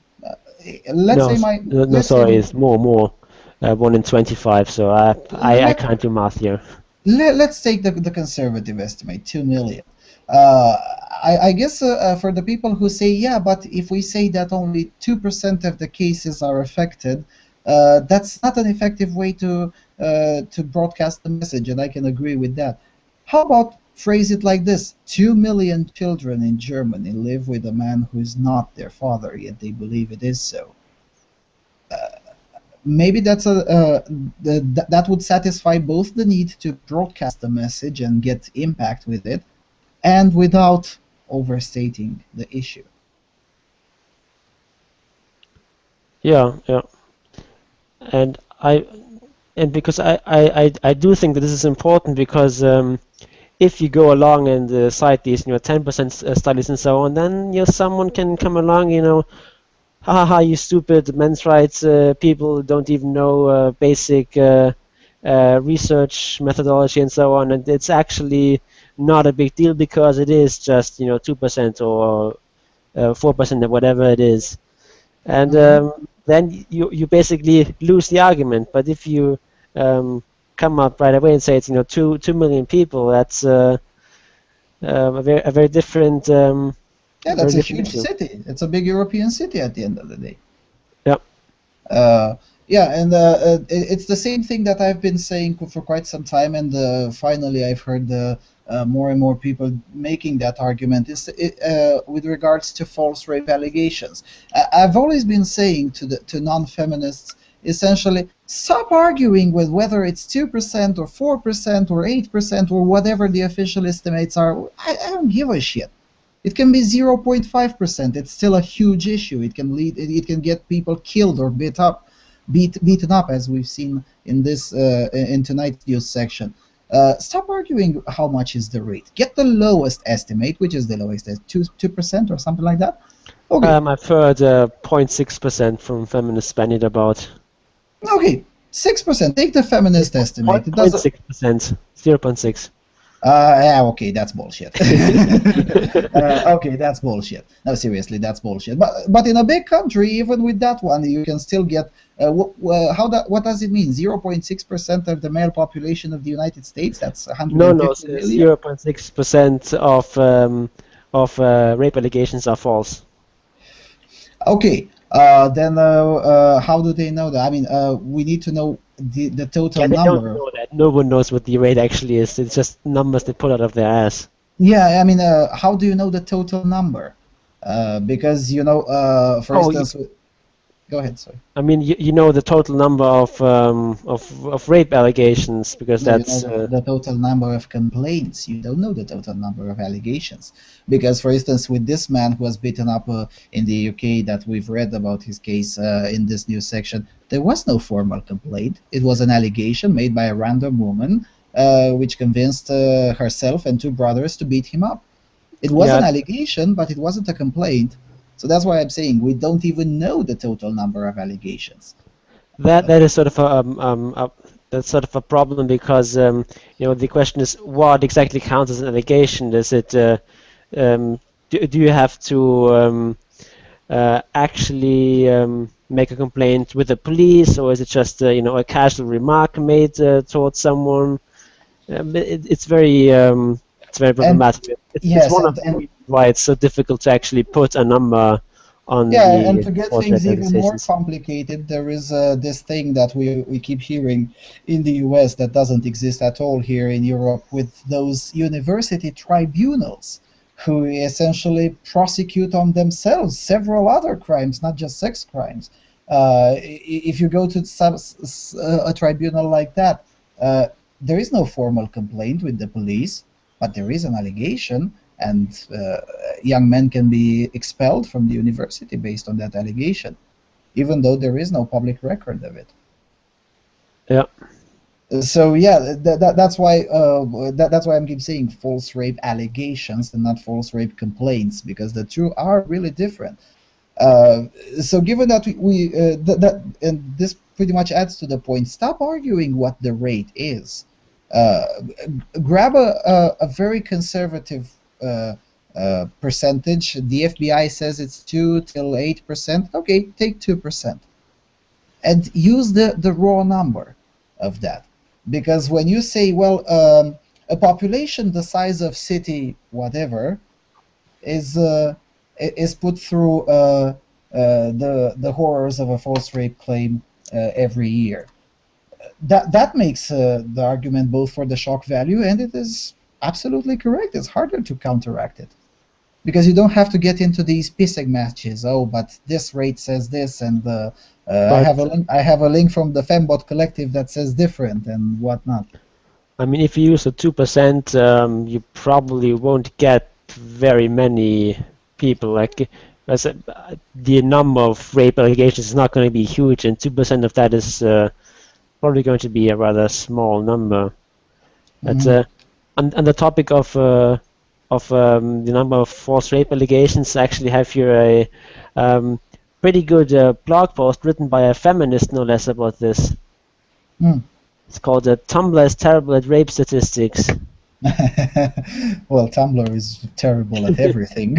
Let's say it's more. 1 in 25. So I can't do math here. Let's take the conservative estimate, 2 million. I guess for the people who say, yeah, but if we say that only 2% of the cases are affected, that's not an effective way to broadcast the message, and I can agree with that. How about phrase it like this: 2 million children in Germany live with a man who is not their father, yet they believe it is so. Maybe that's that would satisfy both the need to broadcast the message and get impact with it, and without overstating the issue. Yeah, and because I do think that this is important, because if you go along and cite these 10% studies and so on, then someone can come along, ha, you stupid men's rights people don't even know basic research methodology and so on, and it's actually not a big deal because it is just 2% or 4% or whatever it is, and then you basically lose the argument. But if you come up right away and say it's 2 million people, that's a very different. Yeah, that's a huge city. It's a big European city at the end of the day. Yeah. Yeah, and it's the same thing that I've been saying for quite some time, and finally I've heard more and more people making that argument is with regards to false rape allegations. I've always been saying to non-feminists, essentially stop arguing with whether it's 2% or 4% or 8% or whatever the official estimates are. I don't give a shit. It can be 0.5%. It's still a huge issue. It can lead. It can get people killed or beaten up, as we've seen in this in tonight's news section. Stop arguing how much is the rate. Get the lowest estimate, which is the lowest, 2% or something like that. Okay. I've heard 0.6% from feminists bandied about. Okay, 6%. Take the feminist estimate. 0.6%. 0.6. Yeah, okay, that's bullshit. Okay, that's bullshit. No, seriously, that's bullshit. But in a big country, even with that one, you can still get. What does it mean? 0.6% of the male population of the United States. That's 150 million. 0.6% of rape allegations are false. Okay. Then how do they know that? I mean, we need to know the total they number. Don't know that. No one knows what the rate actually is. It's just numbers they pull out of their ass. Yeah, I mean, how do you know the total number? Because for instance, go ahead. Sorry. I mean, you know the total number of rape allegations because that's you know the total number of complaints. You don't know the total number of allegations because, for instance, with this man who was beaten up in the UK that we've read about his case in this news section, there was no formal complaint. It was an allegation made by a random woman which convinced herself and two brothers to beat him up. It was an allegation, but it wasn't a complaint. So that's why I'm saying we don't even know the total number of allegations. That is sort of a problem because the question is what exactly counts as an allegation. Is it do you have to actually make a complaint with the police, or is it just a casual remark made towards someone? It's very problematic. It's one of the reasons why it's so difficult to actually put a number on and to get things even more complicated, there is this thing that we keep hearing in the US that doesn't exist at all here in Europe with those university tribunals who essentially prosecute on themselves several other crimes, not just sex crimes. If you go to a tribunal like that, there is no formal complaint with the police, but there is an allegation, and young men can be expelled from the university based on that allegation, even though there is no public record of it. Yeah. So yeah, that's why I'm keep saying false rape allegations and not false rape complaints, because the two are really different. So given that and this pretty much adds to the point, stop arguing what the rate is. Grab a very conservative percentage. The FBI says it's 2 till 8%. Okay, take 2%, and use the raw number of that. Because when you say, well, a population the size of city whatever is put through the horrors of a false rape claim every year, that makes the argument both for the shock value, and it is absolutely correct. It's harder to counteract it because you don't have to get into these pissing matches. Oh, but this rate says this, and I have a link from the Fembot Collective that says different and whatnot. I mean, if you use a 2%, you probably won't get very many people. Like, the number of rape allegations is not going to be huge, and 2% of that is probably going to be a rather small number. But on the topic of the number of false rape allegations, I actually have here a pretty good blog post written by a feminist, no less, about this. It's called "Tumblr is terrible at rape statistics." Well, Tumblr is terrible at everything.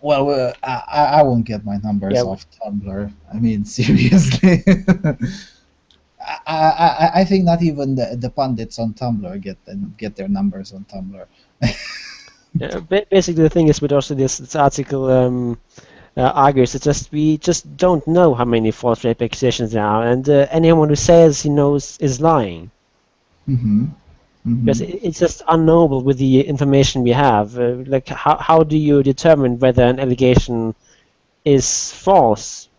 Well, I won't get my numbers off Tumblr. I mean, seriously. I think not even the pundits on Tumblr get their numbers on Tumblr. Basically, the thing is with also this article argues that we just don't know how many false rape accusations there are, and anyone who says he knows is lying. Because it's just unknowable with the information we have. Like, how do you determine whether an allegation is false.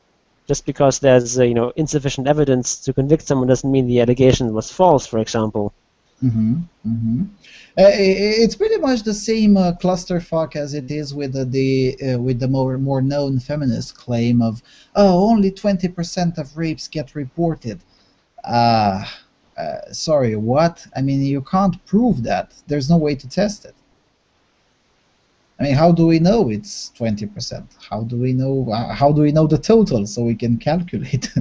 Just because there's insufficient evidence to convict someone doesn't mean the allegation was false, for example. It's pretty much the same clusterfuck as it is with the more known feminist claim of, oh, only 20% of rapes get reported. Sorry, what? I mean, you can't prove that. There's no way to test it. I mean, how do we know it's 20%? How do we know? How do we know the total so we can calculate?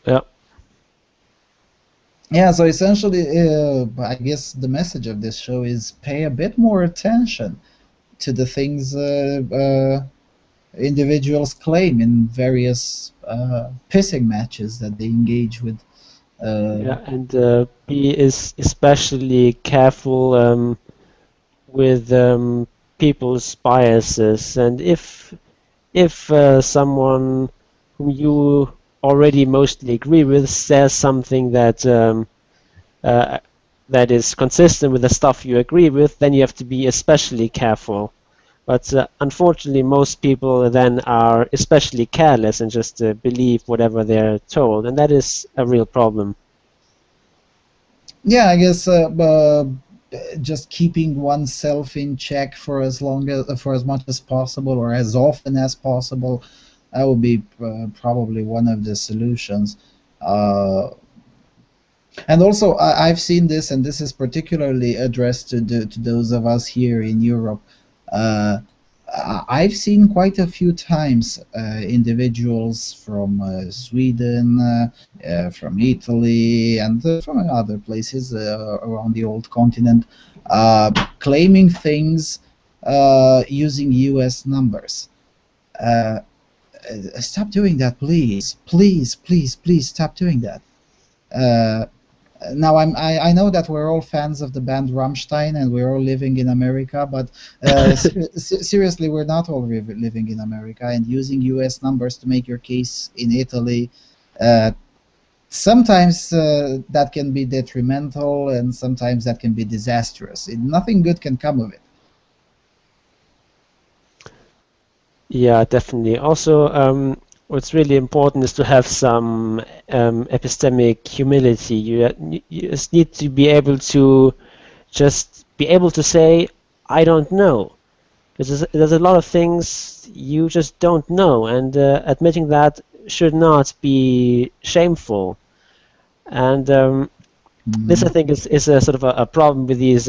Yeah. Yeah. So essentially, I guess the message of this show is pay a bit more attention to the things individuals claim in various pissing matches that they engage with. Yeah, and be especially careful with people's biases, and if someone whom you already mostly agree with says something that that is consistent with the stuff you agree with, then you have to be especially careful. But unfortunately, most people then are especially careless and just believe whatever they're told, and that is a real problem. Yeah, I guess just keeping oneself in check for as much as possible, or as often as possible, that would be probably one of the solutions. And also, I've seen this, and this is particularly addressed to those of us here in Europe. I've seen quite a few times individuals from Sweden, from Italy, and from other places around the old continent claiming things using US numbers. Stop doing that, please. Please, please, please stop doing that. Now I know that we're all fans of the band Rammstein and we're all living in America, but seriously, we're not all living in America, and using US numbers to make your case in Italy, sometimes that can be detrimental, and sometimes that can be disastrous. Nothing good can come of it. Yeah, definitely. Also, what's really important is to have some epistemic humility. You just need to be able to say, I don't know. Because there's a lot of things you just don't know, and admitting that should not be shameful. And this, I think, is a sort of a problem with these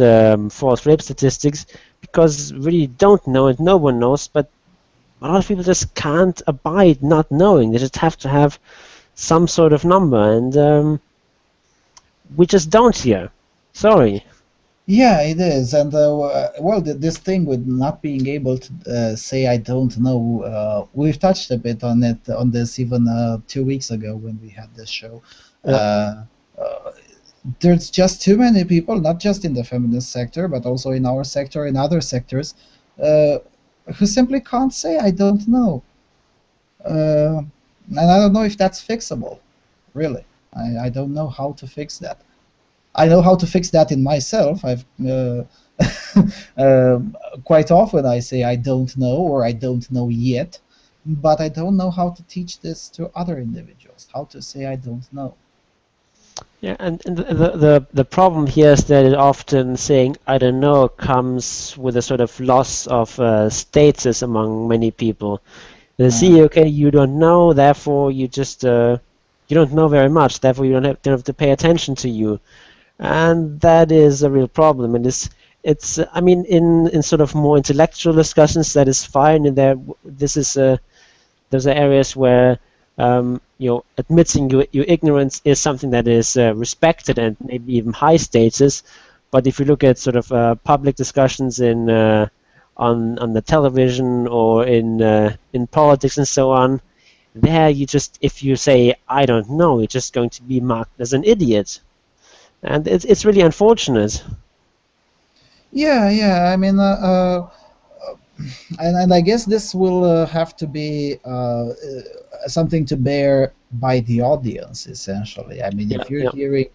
false rape statistics, because we really don't know and no one knows, but a lot of people just can't abide not knowing. They just have to have some sort of number, and we just don't here. Sorry. Yeah, it is, and well, this thing with not being able to say I don't know, we've touched a bit on this even 2 weeks ago when we had this show. There's just too many people, not just in the feminist sector, but also in our sector, in other sectors, who simply can't say I don't know, and I don't know if that's fixable. Really, I don't know how to fix that. I know how to fix that in myself. I've quite often I say I don't know, or I don't know yet, but I don't know how to teach this to other individuals. How to say I don't know. Yeah, and the problem here is that often saying I don't know comes with a sort of loss of status among many people. They see, okay, you don't know, therefore you just you don't know very much, therefore you don't have to pay attention to you, and that is a real problem. And it's I mean, in sort of more intellectual discussions, that is fine, and those are areas where admitting your ignorance is something that is respected and maybe even high status. But if you look at sort of public discussions on the television or in politics and so on, there if you say I don't know, you're just going to be marked as an idiot, and it's really unfortunate. Yeah. I mean, and I guess this will have to be something to bear by the audience, essentially. I mean, if you're hearing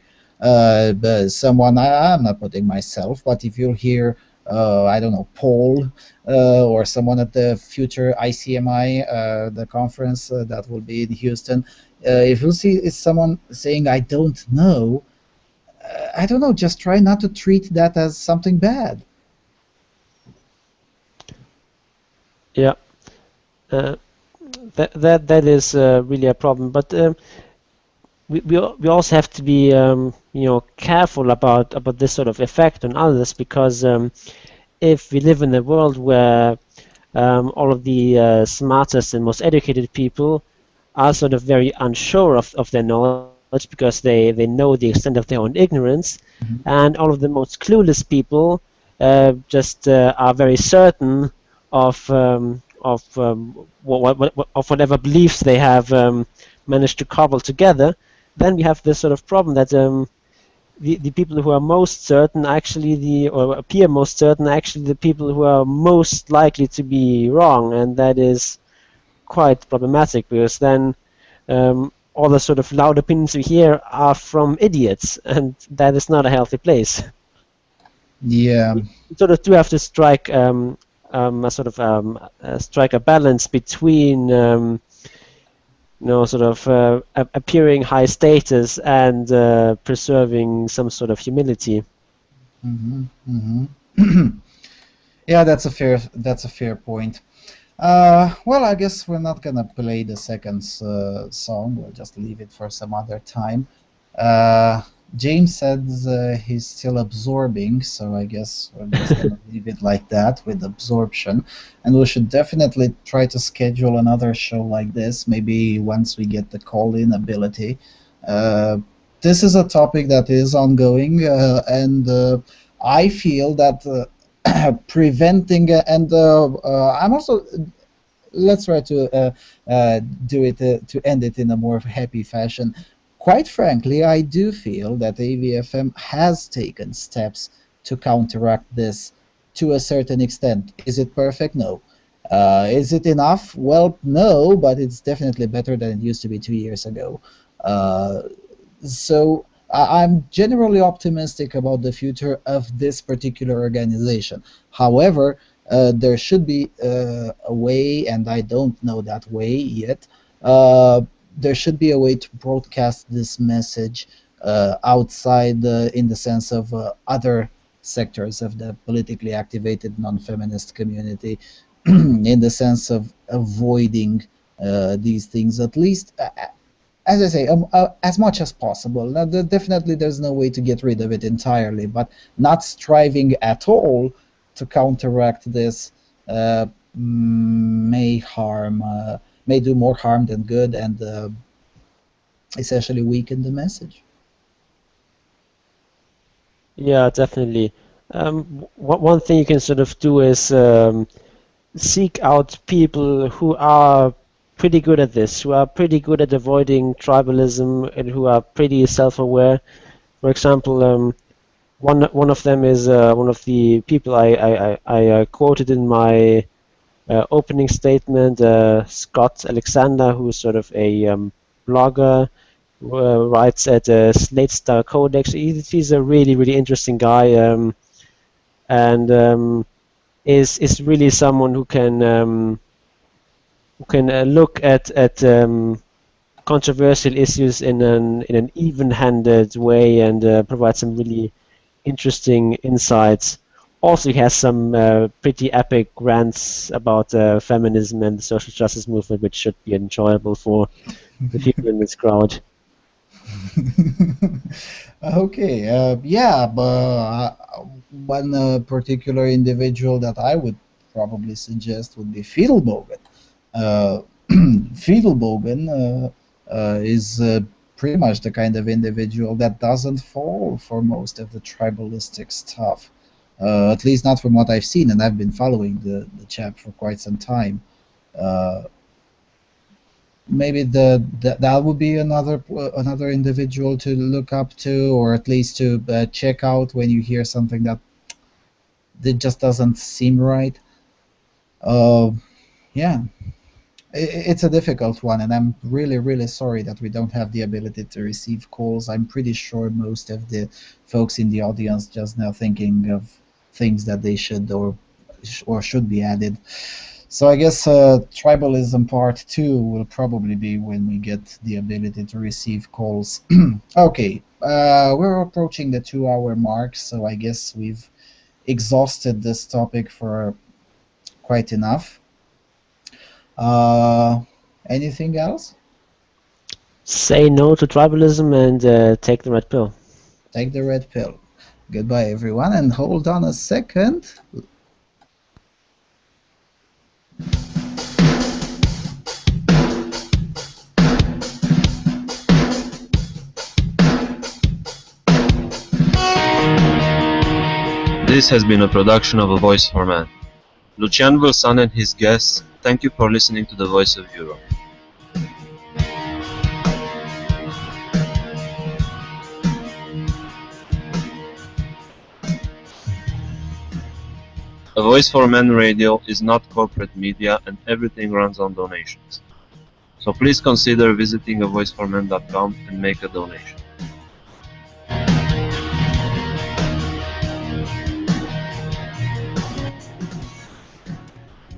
someone, I'm not putting myself, but if you'll hear I don't know, Paul, or someone at the future ICMI, the conference that will be in Houston. If you see someone saying, I don't know, I don't know, just try not to treat that as something bad. Yeah, that is really a problem. But we also have to be careful about this sort of effect on others, because if we live in a world where all of the smartest and most educated people are sort of very unsure of their knowledge because they know the extent of their own ignorance, and all of the most clueless people just are very certain of whatever beliefs they have managed to cobble together, then we have this sort of problem that the people who are most certain or appear most certain actually the people who are most likely to be wrong, and that is quite problematic, because then all the sort of loud opinions we hear are from idiots, and that is not a healthy place. Yeah. We sort of do have to strike strike a balance between sort of appearing high status and preserving some sort of humility. Yeah, that's a fair point. Well, I guess we're not gonna play the second song. We'll just leave it for some other time. James says he's still absorbing, so I guess we're just gonna leave it like that, with absorption. And we should definitely try to schedule another show like this, maybe once we get the call-in ability. This is a topic that is ongoing, and I feel that preventing and I'm also, let's try to do it to end it in a more happy fashion. Quite frankly, I do feel that AVFM has taken steps to counteract this to a certain extent. Is it perfect? No. Is it enough? Well, no, but it's definitely better than it used to be 2 years ago. So I'm generally optimistic about the future of this particular organization. However, there should be a way, and I don't know that way yet. There should be a way to broadcast this message outside, in the sense of other sectors of the politically activated non-feminist community, in the sense of avoiding these things, at least, as I say, as much as possible. Now, definitely there's no way to get rid of it entirely, but not striving at all to counteract this may do more harm than good, and essentially weaken the message. Yeah, definitely. One thing you can sort of do is seek out people who are pretty good at this, who are pretty good at avoiding tribalism, and who are pretty self-aware. For example, one of them is one of the people I quoted in my opening statement, Scott Alexander, who is sort of a blogger, who writes at Slate Star Codex. He's a really interesting guy, and is really someone who can look at controversial issues in an even-handed way, and provide some really interesting insights. Also, he has some pretty epic rants about feminism and the social justice movement, which should be enjoyable for the people in this crowd. Okay, yeah, but one particular individual that I would probably suggest would be Fiedelbogen. Fiedelbogen is pretty much the kind of individual that doesn't fall for most of the tribalistic stuff, at least not from what I've seen, and I've been following the chap for quite some time. Maybe that would be another individual to look up to, or at least to check out when you hear something that just doesn't seem right. Yeah, it's a difficult one, and I'm really sorry that we don't have the ability to receive calls. I'm pretty sure most of the folks in the audience just now thinking of things that they should or should be added. So I guess Tribalism Part 2 will probably be when we get the ability to receive calls. Okay, we're approaching the 2-hour mark, so I guess we've exhausted this topic for quite enough. Anything else? Say no to tribalism and take the red pill. Take the red pill. Goodbye, everyone, and hold on a second. This has been a production of A Voice for Man. Lucian, Vâlsan and his guests, thank you for listening to The Voice of Europe. A Voice for Man radio is not corporate media and everything runs on donations. So please consider visiting avoiceforman.com and make a donation.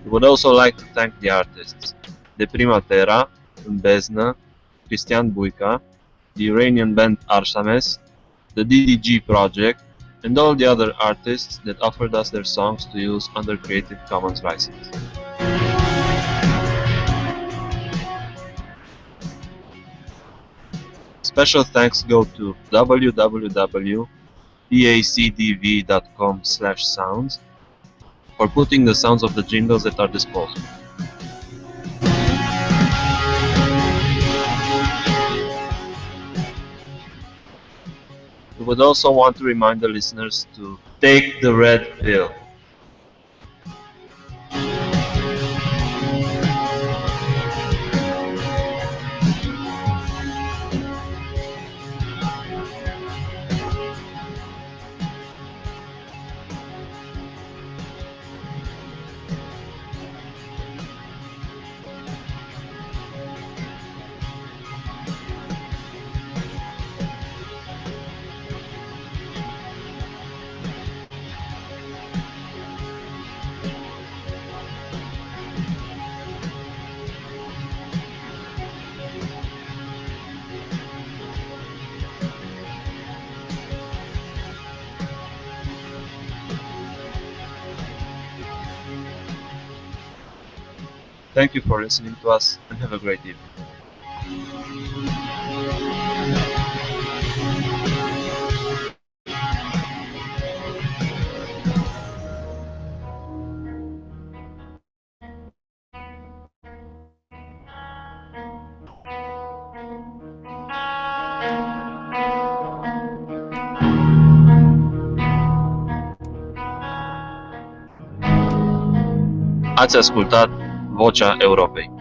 We would also like to thank the artists, De Prima Terra, Bezna, Cristian Buica, the Iranian band Arsames, the DDG Project, and all the other artists that offered us their songs to use under Creative Commons license. Special thanks go to www.pacdv.com/sounds for putting the sounds of the jingles at our disposal. We would also want to remind the listeners to take the red pill. Thank you for listening to us and have a great evening. Ați ascultat Vocea Europei.